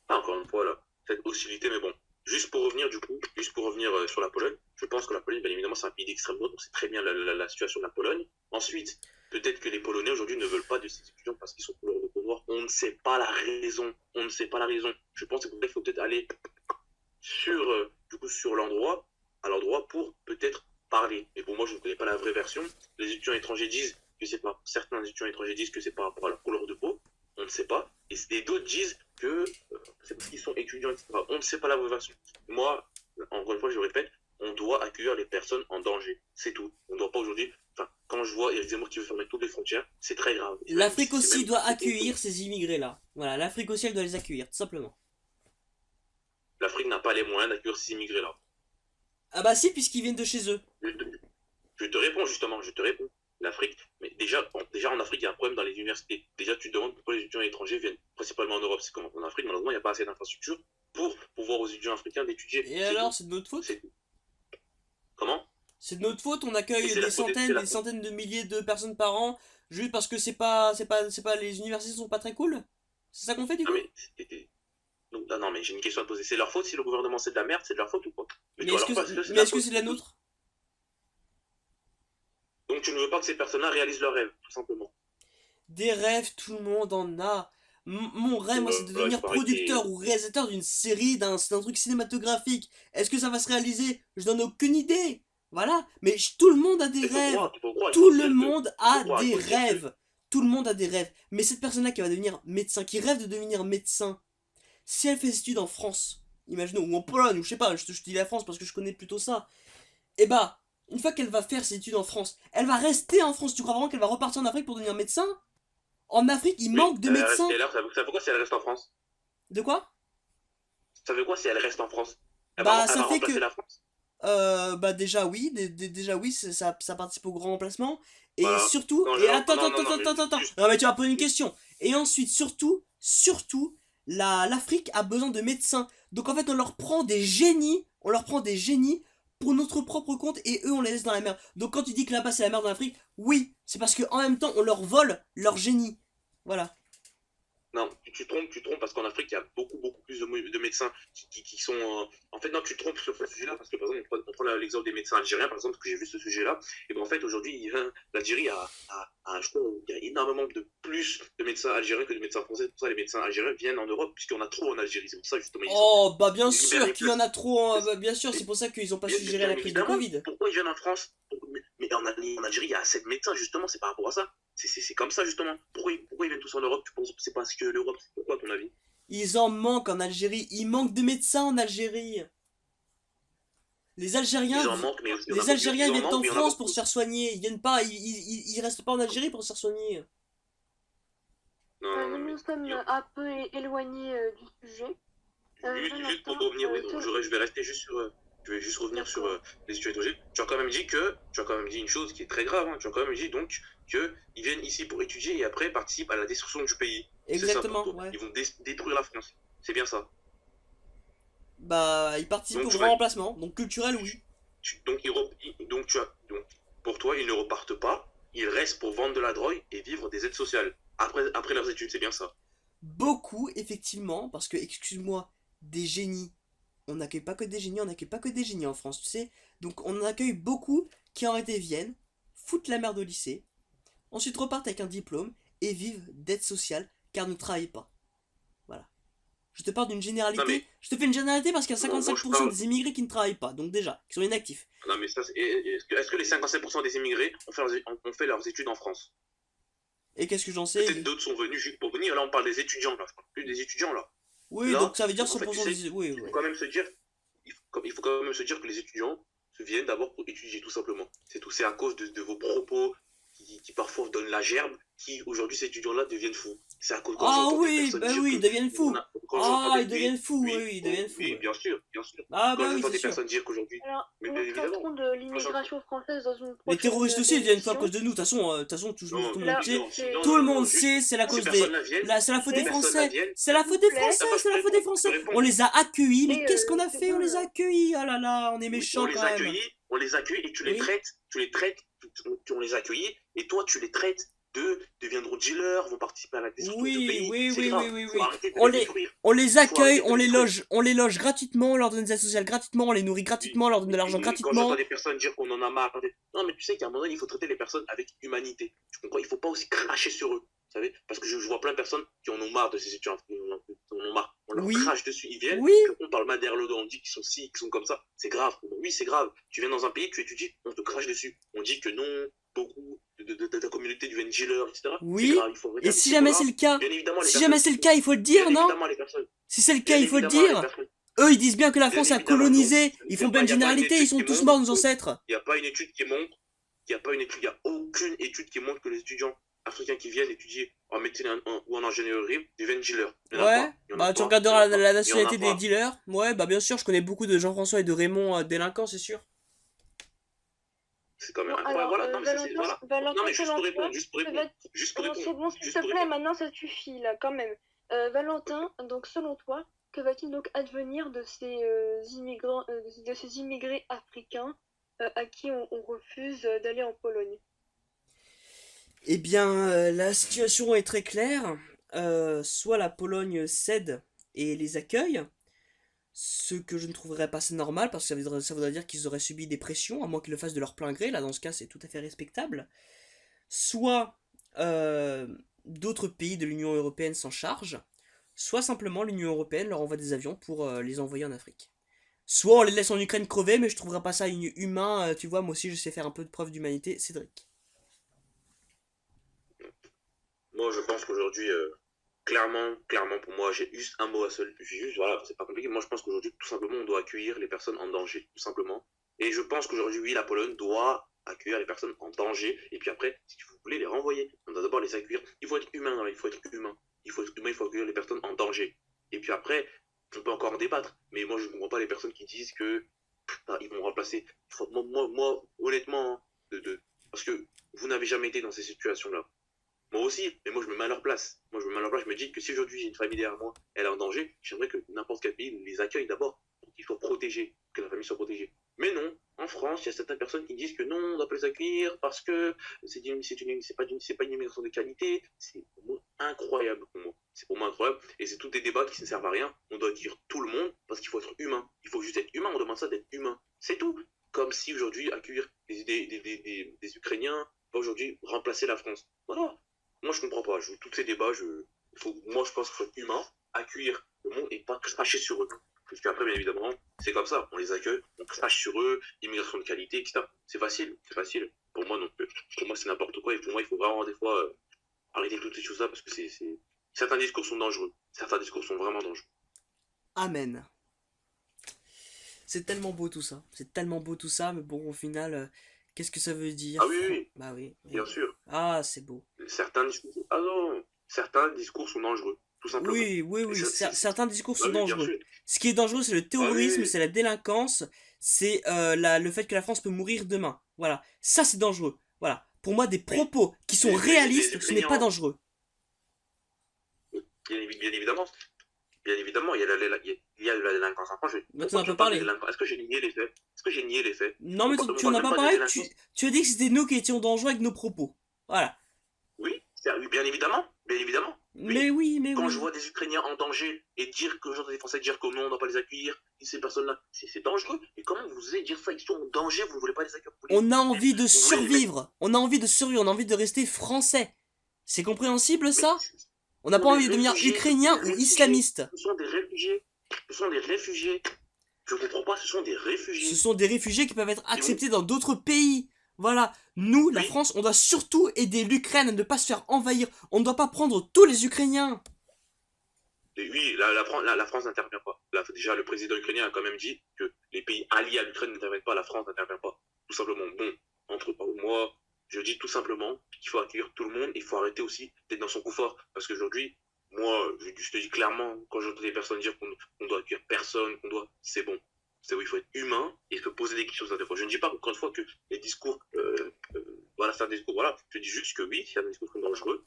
Ah, encore une fois, là, cette hostilité, mais bon. Juste pour revenir, du coup, sur la Pologne, je pense que la Pologne, bien évidemment, c'est un pays d'extrême droite, donc c'est très bien la situation de la Pologne. Ensuite, peut-être que les Polonais aujourd'hui ne veulent pas de ces étudiants parce qu'ils sont couleur de peau noire. On ne sait pas la raison. On ne sait pas la raison. Je pense qu'il faut peut-être aller sur l'endroit pour peut-être parler. Et pour moi, je ne connais pas la vraie version. Les étudiants étrangers disent que c'est pas. Certains étudiants étrangers disent que c'est par rapport à leur couleur de peau. On ne sait pas. Et d'autres disent que c'est parce qu'ils sont étudiants, etc. On ne sait pas la vraie version. Moi, encore une fois, je le répète, on doit accueillir les personnes en danger. C'est tout. On ne doit pas aujourd'hui. Enfin, quand je vois Éric Zemmour qui veut fermer toutes les frontières, c'est très grave. L'Afrique C'est aussi même- doit accueillir ces immigrés-là. Voilà, l'Afrique aussi elle doit les accueillir, tout simplement. L'Afrique n'a pas les moyens d'accueillir ces immigrés-là. Ah bah si, puisqu'ils viennent de chez eux. Je te réponds justement, je te réponds. l'Afrique. Mais déjà en Afrique, il y a un problème dans les universités. Déjà, tu te demandes pourquoi les étudiants étrangers viennent principalement en Europe. C'est comme en Afrique, malheureusement, il n'y a pas assez d'infrastructures pour pouvoir aux étudiants africains d'étudier. Et C'est alors, tout. c'est de notre faute? C'est tout. Comment? C'est de notre faute, on Et accueille c'est la faute, c'est la des faute. centaines de milliers de personnes par an, juste parce que les universités sont pas très cool? C'est ça qu'on fait du Non, coup? mais, donc, ah non, mais j'ai une question à te poser. C'est leur faute si le gouvernement c'est de la merde, c'est de leur faute ou quoi? Mais Mais toi, est-ce alors que, pas, c'est de mais la est-ce que faute. c'est de la nôtre? Donc tu ne veux pas que ces personnes-là réalisent leurs rêves, tout simplement. Des rêves, tout le monde en a. Mon rêve, moi, c'est de Il devenir faut arrêter. producteur ou réalisateur d'une série, d'un truc cinématographique. Est-ce que ça va se réaliser? Je n'en ai aucune idée. Voilà. Mais tout le monde a des rêves. Il faut croire, Tout le monde il faut a croire, il des faut dire que. rêves. Tout le monde a des rêves. Mais cette personne-là qui va devenir médecin, qui rêve de devenir médecin, si elle fait des études en France, imaginons, ou en Pologne, ou je sais pas, je te dis la France parce que je connais plutôt ça, et bah, une fois qu'elle va faire ses études en France, elle va rester en France. Tu crois vraiment qu'elle va repartir en Afrique pour devenir médecin? En Afrique, il Oui, manque de médecins. et alors, ça veut quoi si elle reste en France? De quoi? Ça veut quoi si elle reste en France? Bah, Elle ça va fait remplacer que, la France? bah déjà oui, déjà oui, ça participe au grand remplacement. Et Voilà. surtout, Non, et attends, non, attends, non, non, attends, mais attends, attends. juste. Non mais tu vas poser une question. Et ensuite, surtout, l'Afrique a besoin de médecins. Donc en fait, on leur prend des génies pour notre propre compte et eux on les laisse dans la merde. Donc quand tu dis que là-bas c'est la merde en Afrique, oui, c'est parce que en même temps on leur vole leur génie. Voilà. Non, tu te trompes parce qu'en Afrique, il y a beaucoup plus de médecins qui sont. En fait, non, tu te trompes sur ce sujet-là parce que, par exemple, on prend l'exemple des médecins algériens, par exemple, parce que j'ai vu ce sujet-là. Et ben en fait, aujourd'hui, l'Algérie je crois, il y a énormément de plus de médecins algériens que de médecins français. C'est pour ça les médecins algériens viennent en Europe, puisqu'on a trop en Algérie. C'est pour ça, justement, Oh, bah bien ils libèrent sûr les qu'il y en places. a trop, hein. Bah, bien sûr, c'est pour ça qu'ils ont pas su gérer Bien la crise de évidemment, Covid. pourquoi ils viennent en France? Mais en Algérie, il y a assez de médecins, justement, c'est par rapport à ça. C'est comme ça, justement. Pourquoi ils viennent tous en Europe? Tu penses que c'est parce que l'Europe, pourquoi, à ton avis? Ils en manquent en Algérie. Il manque de médecins en Algérie. Les Algériens, Ils en manquent, mais les Algériens ils en viennent manquent, en mais il y en a France pour se beaucoup. faire soigner. Ils viennent pas, ils restent pas en Algérie pour se faire soigner. Non, non, non, Nous mais nous sommes un peu éloignés du sujet. juste pour Valentin, revenir, oui, je vais rester juste sur, je vais juste revenir sur d'accord. les étudiants étrangers. Tu as quand même dit une chose qui est très grave, hein. Tu as quand même dit donc que ils viennent ici pour étudier et après participent à la destruction du pays. C'est ça pour Exactement, toi. ouais. Ils vont détruire la France. C'est bien ça. Bah, ils participent Donc au tu grand vas, remplacement. Donc culturel, oui. donc pour toi ils ne repartent pas. Ils restent pour vendre de la drogue et vivre des aides sociales après leurs études. C'est bien ça. Beaucoup, effectivement, parce que, excuse-moi, des génies. On n'accueille pas que des génies, on n'accueille pas que des génies en France, tu sais. Donc on en accueille beaucoup qui en réalité viennent, foutent la merde au lycée, ensuite repartent avec un diplôme et vivent d'aide sociale car ne travaillent pas. Voilà. Je te parle d'une Non mais généralité. Je te fais une généralité parce qu'il y a moi je 55% parle. des immigrés qui ne travaillent pas, donc déjà, qui sont inactifs. Non, mais ça, est-ce que les 57% des immigrés ont fait leurs études en France? Et qu'est-ce que j'en Peut-être sais? d'autres sont venus juste pour venir. Là, on parle des étudiants, là. Je parle plus des étudiants, là. Oui, Là, donc ça veut dire donc en fait, tu 100% sais, des... Oui, il faut oui. quand même se dire, il faut quand même se dire que les étudiants se viennent d'abord pour étudier, tout simplement. C'est tout. C'est à cause de vos propos qui parfois donnent la gerbe, qui aujourd'hui ces étudiants-là deviennent fous. C'est à cause quand Ah j'entends des oui, personnes bah dire oui, que ils deviennent fous. quand j'entends Ah, des ils deviennent fous, oui, oui, oui, ils deviennent fous. oui, Ouais. bien sûr, bien sûr. Ah Quand bah oui, j'entends c'est des sûr. personnes dire qu'aujourd'hui, Alors, mais bien nous évidemment, traiterons de quand j'entends l'immigration française dans une Les prochaine terroristes aussi ils deviennent fous à cause émission. de nous. De toute façon, non, tout le monde Là, sait. non, c'est... Tout le non, monde juste, sait, c'est la ces cause des. personnes-là viennent, C'est la faute ces des personnes-là Français. viennent, C'est la S'il faute vous des plaît, Français, attends, c'est la faute des Français. je te réponds. On les a accueillis, mais et qu'est-ce qu'on a c'est fait? On bon. les a accueillis. Oh là là, on est Oui, on méchants quand les a même. accueillis, et Oui. tu les traites, on les a accueillis, et toi tu les traites deviendront dealers, vont participer à la destruction du Oui, pays. oui, C'est oui, oui, grave. oui, Faut oui. arrêter de les détruire. On les Faut accueille, arrêter de les détruire. on les loge gratuitement, on leur donne des aides sociales gratuitement, on les nourrit Oui. gratuitement, on leur donne de l'argent Quand j'entends gratuitement. des personnes dire qu'on en a marre, non mais tu sais qu'à un moment donné, il faut traiter les personnes avec humanité. Tu comprends? Il faut pas aussi cracher sur eux. Vous savez? Parce que je vois plein de personnes qui en ont marre de ces étudiants. On en ont marre. On leur Oui, crache dessus. Ils viennent, oui, on parle mal derrière le dos, on dit qu'ils sont ci, qu'ils sont comme ça. C'est grave. Oui, c'est grave. Tu viens dans un pays, tu étudies, on te crache dessus. On dit que non, beaucoup de ta communauté deviennent dealers, etc. C'est oui. grave. Il faut arrêter Et avec si ces jamais mots-là. c'est le cas, Bien évidemment, les si jamais personnes. c'est le cas, il faut le Bien dire, non? évidemment, les personnes. Si c'est le cas, Bien il faut le évidemment, les dire. personnes. Eux, ils disent bien que la Bien France a évidemment, non. colonisé. Ils font plein de Il n'y a pas une généralités, ils étude sont qui tous montre. morts, nos ancêtres. Il n'y a pas une étude qui montre. Il n'y a pas une étude. Il n'y a aucune étude qui montre que les étudiants africains qui viennent étudier en médecine ou en ingénierie deviennent dealers. Il n'y en a Ouais, pas. Il y en a bah tu pas. regarderas Il y en a la pas. Il y en a nationalité des pas. dealers. Ouais, bah bien sûr, je connais beaucoup de Jean-François et de Raymond délinquants, c'est sûr. C'est quand même Bon, incroyable. alors, Voilà, non, mais ça, c'est. Voilà. Non, Valentin, mais juste pour selon répondre, toi, juste pour que répondre, va juste pour non, c'est répondre, bon, s'il juste te pour plaît, répondre. maintenant ça suffit, là, quand même. Valentin, donc selon toi, que va-t-il donc advenir de ces immigrants, de ces immigrés africains à qui on refuse d'aller en Pologne? Eh bien, la situation est très claire. Soit la Pologne cède et les accueille, ce que je ne trouverais pas assez normal, parce que ça voudrait dire qu'ils auraient subi des pressions, à moins qu'ils le fassent de leur plein gré. Là, dans ce cas, c'est tout à fait respectable. Soit d'autres pays de l'Union européenne s'en chargent, soit simplement l'Union européenne leur envoie des avions pour les envoyer en Afrique. Soit on les laisse en Ukraine crever, mais je trouverais pas ça humain. Tu vois, moi aussi, je sais faire un peu de preuve d'humanité. Cédric. Moi, je pense qu'aujourd'hui, clairement, pour moi, j'ai juste un mot à seul. Juste, voilà, c'est pas compliqué. Moi, je pense qu'aujourd'hui, tout simplement, on doit accueillir les personnes en danger, tout simplement. Et je pense qu'aujourd'hui, oui, la Pologne doit accueillir les personnes en danger. Et puis après, si vous voulez les renvoyer, on doit d'abord les accueillir. Il faut être humain, il faut être humain. Il faut être humain, il faut accueillir les personnes en danger. Et puis après, on peut encore en débattre. Mais moi, je ne comprends pas les personnes qui disent que ils vont remplacer. Honnêtement, hein, parce que vous n'avez jamais été dans ces situations-là. Moi aussi, mais moi je me mets à leur place. Moi je me mets à leur place, je me dis que si aujourd'hui j'ai une famille derrière moi, elle est en danger, j'aimerais que n'importe quel pays les accueille d'abord, pour qu'ils soient protégés, que la famille soit protégée. Mais non, en France, il y a certaines personnes qui disent que non, on ne doit pas les accueillir parce que c'est pas une immigration de qualité. C'est pour moi incroyable pour moi. C'est pour moi incroyable. Et c'est tous des débats qui ne servent à rien. On doit dire tout le monde parce qu'il faut être humain. Il faut juste être humain, on demande ça d'être humain. C'est tout. Comme si aujourd'hui accueillir des Ukrainiens va aujourd'hui remplacer la France. Voilà. Moi, je comprends pas. Tous ces débats, moi, je pense qu'il faut être humain, accueillir le monde et pas cracher sur eux. Parce qu'après, bien évidemment, c'est comme ça. On les accueille, on crache sur eux, immigration de qualité, etc. C'est facile, c'est facile. Pour moi, donc, pour moi, c'est n'importe quoi. Et pour moi, il faut vraiment, des fois, arrêter toutes ces choses-là parce que certains discours sont dangereux. Certains discours sont vraiment dangereux. Amen. C'est tellement beau tout ça. C'est tellement beau tout ça, mais bon, au final, qu'est-ce que ça veut dire? Ah oui, oui, Bah oui, oui. bien sûr. Ah, c'est beau. Certains discours sont dangereux, tout simplement. Oui, oui, oui. Certains discours Bah sont oui, bien dangereux. sûr. Ce qui est dangereux, c'est le Ah oui, terrorisme, oui. c'est la délinquance, c'est le fait que la France peut mourir demain. Voilà. Ça, c'est dangereux. Voilà. Pour moi, des Oui. propos qui sont Les réalistes, ce n'est pas Ukrainiens, dangereux. bien évidemment. Bien évidemment, il y a de la délinquance en France. Bah, tu Pourquoi en as tu pas me parles de parlé. délinquance? Est-ce que j'ai nié les faits? Est-ce que j'ai nié les faits? Non, mais Ne tu me en as parle pas même pas de parlé. délinquance. Tu as dit que c'était nous qui étions dangereux avec nos propos. Voilà. Oui, bien évidemment. Bien évidemment. Mais Oui. oui, mais Quand je oui. vois des Ukrainiens en danger et dire que j'entends des Français dire que non, on ne doit pas les accueillir, ces personnes-là, c'est dangereux. Et comment vous osez dire ça? Ils sont en danger, vous ne voulez pas les accueillir. On a envie de Vous voulez les mettre. survivre. On a envie de survivre. On a envie de rester français. C'est compréhensible Mais ça? On ce n'a sont pas des envie de devenir réfugiés. ukrainien ou islamiste. Ce sont des réfugiés. Ce sont des réfugiés. Je ne comprends pas, ce sont des Ce réfugiés. sont des réfugiés qui peuvent être Et vous, acceptés dans d'autres pays. Voilà. Nous, la oui, France, on doit surtout aider l'Ukraine à ne pas se faire envahir. On ne doit pas prendre tous les Ukrainiens. et oui, la France n'intervient pas. Déjà, le président ukrainien a quand même dit que les pays alliés à l'Ukraine n'interviennent pas, la France n'intervient pas. Tout simplement. Bon, moi, je dis tout simplement qu'il faut accueillir tout le monde. Il faut arrêter aussi d'être dans son confort. Parce qu'aujourd'hui, moi, je te dis clairement, quand j'entends des personnes dire qu'on doit accueillir personne, c'est bon. C'est où il faut être humain et il faut poser des questions à des fois. Je ne dis pas encore une fois que les discours, voilà, faire des discours, voilà. Je dis juste que oui, il y a des discours qui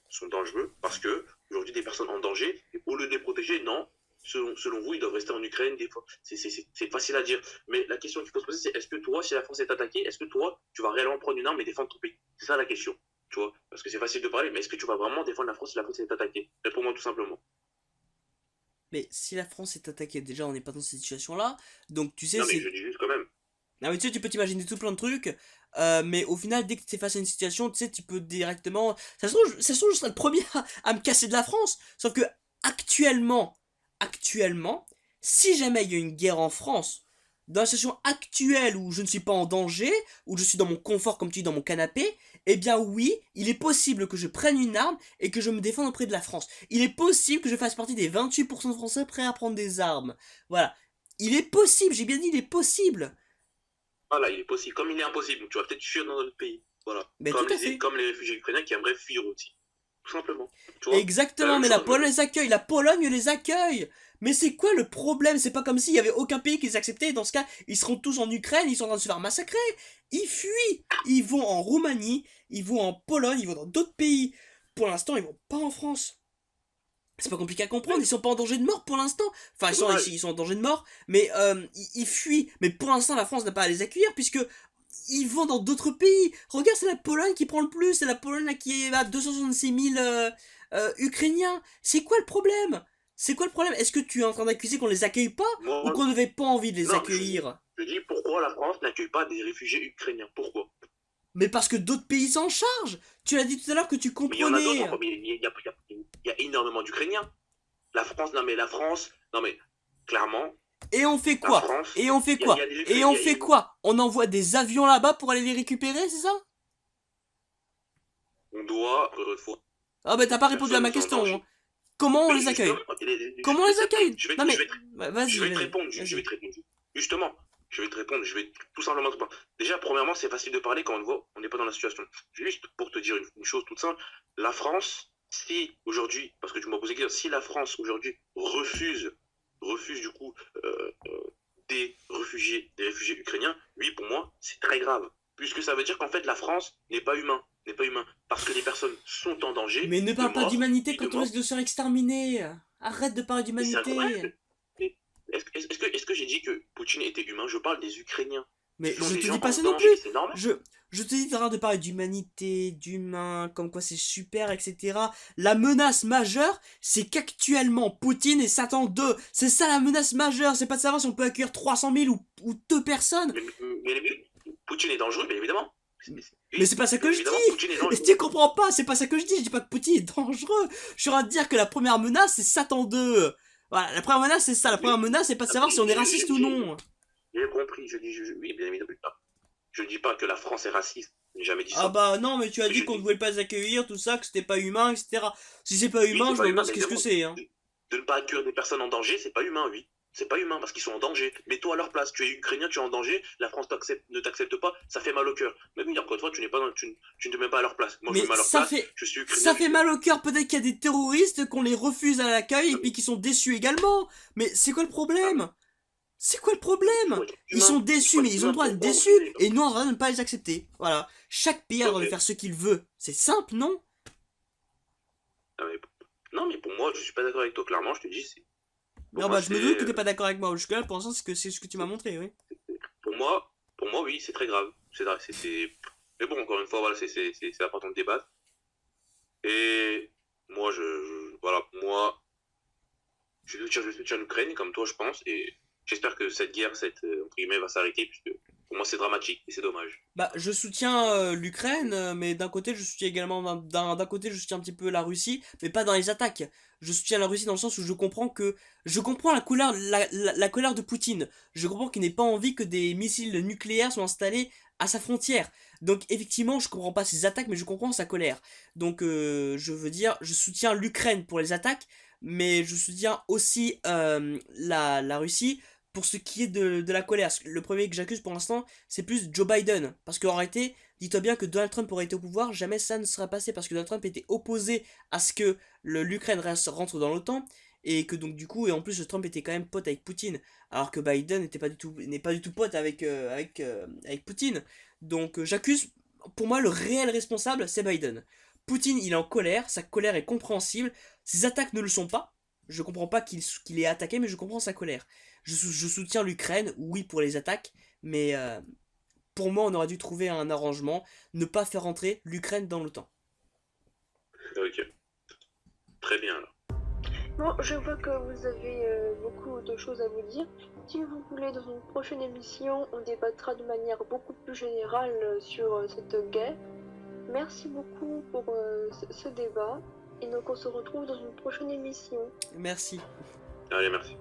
sont dangereux parce que aujourd'hui des personnes en danger, et au lieu de les protéger, non, selon vous, ils doivent rester en Ukraine. Des fois, c'est facile à dire. Mais la question qu'il faut se poser, c'est est-ce que toi, si la France est attaquée, est-ce que toi, tu vas réellement prendre une arme et défendre ton pays? C'est ça la question. Tu vois, parce que c'est facile de parler, mais est-ce que tu vas vraiment défendre la France si la France est attaquée? Réponds-moi tout simplement. Mais si la France est attaquée, déjà on n'est pas dans cette situation-là. Donc tu sais, Non, mais c'est. je dis juste quand même. Ah mais tu sais, tu peux t'imaginer tout plein de trucs. Mais au final, dès que tu es face à une situation, tu sais, tu peux directement. Ça se trouve, je serais le premier à me casser de la France. Sauf que actuellement, si jamais il y a une guerre en France, dans la situation actuelle où je ne suis pas en danger, où je suis dans mon confort, comme tu dis, dans mon canapé, eh bien oui, il est possible que je prenne une arme et que je me défende auprès de la France. Il est possible que je fasse partie des 28% de Français prêts à prendre des armes. Voilà. Il est possible, j'ai bien dit, il est possible. Voilà, il est possible. Comme il est impossible, tu vas peut-être fuir dans notre pays. Voilà. Mais tout à fait. Comme les réfugiés ukrainiens qui aimeraient fuir aussi. tout simplement. Tu vois, Exactement, même mais la chose, Pologne les accueille, la Pologne les accueille. Mais c'est quoi le problème? C'est pas comme s'il y avait aucun pays qui les acceptait. Dans ce cas, ils seront tous en Ukraine, ils sont en train de se faire massacrer. Ils fuient. Ils vont en Roumanie, ils vont en Pologne, ils vont dans d'autres pays. Pour l'instant, ils vont pas en France. C'est pas compliqué à comprendre, ils sont pas en danger de mort pour l'instant. Enfin, ils sont en danger de mort, mais ils fuient. Mais pour l'instant, la France n'a pas à les accueillir puisque ils vont dans d'autres pays. Regarde, c'est la Pologne qui prend le plus. C'est la Pologne là, qui est à 266 000 Ukrainiens. C'est quoi le problème? C'est quoi le problème? Est-ce que tu es en train d'accuser qu'on les accueille pas ou moi, qu'on n'avait pas envie de les non, accueillir? je dis pourquoi la France n'accueille pas des réfugiés ukrainiens? Pourquoi? Mais parce que d'autres pays s'en chargent. Tu l'as dit tout à l'heure que tu Mais il y en a comprenais. d'autres, mais il y a énormément d'Ukrainiens. La France, non mais la France, non mais clairement, Et on fait la quoi? France, Et on fait il y a, quoi? il y a des Et on Ukrainiens. fait quoi? On envoie des avions là-bas pour aller les récupérer, c'est ça? On doit, Ah bah t'as pas répondu à personne ma nous en question, danger. hein. Comment on Mais les accueille? justement, Comment on les accueille? Non mais... Vas-y, je vais te vas-y, répondre, je vas-y. vais te répondre. Justement, je vais te répondre, je vais tout simplement te parler. Déjà, premièrement, c'est facile de parler quand on n'est pas dans la situation. Juste pour te dire une chose toute simple, la France, si aujourd'hui, parce que tu m'as posé question, si la France aujourd'hui refuse du coup des réfugiés ukrainiens, oui, pour moi, c'est très grave. Puisque ça veut dire qu'en fait, la France n'est pas humain. Parce que les personnes sont en danger Mais ne de parle pas mort, d'humanité oui, de quand on mort. risque de se faire exterminer. Arrête de parler Mais c'est d'humanité. incroyable. Mais est-ce que j'ai dit que Poutine était humain? Je parle des Ukrainiens. Mais Ce sont je des te gens dis pas en ça non danger, plus. c'est normal. Je te dis d'arrêter de parler d'humanité, d'humain, comme quoi c'est super, etc. La menace majeure, c'est qu'actuellement Poutine et Satan 2. C'est ça la menace majeure. C'est pas de savoir si on peut accueillir 300 000 ou 2 personnes. Mais Poutine est dangereux, bien évidemment. Mais c'est pas ça que je Évidemment, dis. Poutine est Et dangereux. tu comprends pas, c'est pas ça que je dis. Je dis pas que Poutine est dangereux. Je suis en train de dire que la première menace, c'est Satan 2. Voilà, la première menace, c'est ça. La première menace, c'est pas de savoir si on est raciste ou non. J'ai compris, oui, bien évidemment. Je ne dis pas que la France est raciste. Je n'ai jamais dit Ah ça. bah non, mais tu as dit Je qu'on ne dis, pouvait pas les accueillir, tout ça, que c'était pas humain, etc. Si c'est pas oui, humain, c'est je pas me humain, demande mais qu'est-ce que c'est, hein. de ne pas accueillir des personnes en danger, c'est pas humain, oui. C'est pas humain parce qu'ils sont en danger. Mets-toi à leur place. Tu es ukrainien, tu es en danger. La France ne t'accepte pas. Ça fait mal au cœur. Mais oui, encore une fois, tu ne te mets pas à leur place. Moi, je me Mais mets à leur place. Je suis ukrainien. ça fait mal au cœur, peut-être qu'il y a des terroristes qu'on les refuse à l'accueil et puis qui sont déçus également. Mais c'est quoi le problème? C'est quoi le problème? Ils sont déçus, mais ils ont le droit d'être déçus, et nous, on va ne pas les accepter. Voilà. Chaque pays a le droit de faire ce qu'il veut. C'est simple, non? Non, mais pour moi, je suis pas d'accord avec toi. Clairement, je te dis, c'est. Non, bah, je me doute que t'es pas d'accord avec moi. Jusque-là, pour l'instant, c'est ce que tu m'as montré, oui. Pour moi, oui, c'est très grave. Mais bon, encore une fois, voilà, c'est important de débattre. Et moi, voilà, moi, je soutiens l'Ukraine, comme toi, je pense, et j'espère que cette guerre, entre guillemets, va s'arrêter, puisque pour moi, c'est dramatique et c'est dommage. Bah, je soutiens l'Ukraine, mais d'un côté, je soutiens également, d'un côté, je soutiens un petit peu la Russie, mais pas dans les attaques. Je soutiens la Russie dans le sens où je comprends la colère de Poutine. Je comprends qu'il n'ait pas envie que des missiles nucléaires soient installés à sa frontière. Donc, effectivement, je comprends pas ses attaques, mais je comprends sa colère. Donc, je veux dire, je soutiens l'Ukraine pour les attaques, mais je soutiens aussi la Russie pour ce qui est de la colère. Le premier que j'accuse pour l'instant, c'est plus Joe Biden. Parce qu'en réalité, dis-toi bien que Donald Trump aurait été au pouvoir, jamais ça ne sera passé. Parce que Donald Trump était opposé à ce que l'Ukraine rentre dans l'OTAN. Et que donc du coup, et en plus Trump était quand même pote avec Poutine. Alors que Biden n'est pas du tout pote avec Poutine. Donc j'accuse, pour moi le réel responsable c'est Biden. Poutine il est en colère, sa colère est compréhensible. Ses attaques ne le sont pas. Je comprends pas qu'il ait attaqué, mais je comprends sa colère. Je soutiens l'Ukraine, oui pour les attaques, mais pour moi on aurait dû trouver un arrangement, ne pas faire entrer l'Ukraine dans l'OTAN. Ok. Très bien, alors. Bon, je vois que vous avez beaucoup de choses à vous dire. Si vous voulez, dans une prochaine émission, on débattra de manière beaucoup plus générale sur cette guerre. Merci beaucoup pour ce débat. Et donc on se retrouve dans une prochaine émission. Merci. Allez, merci.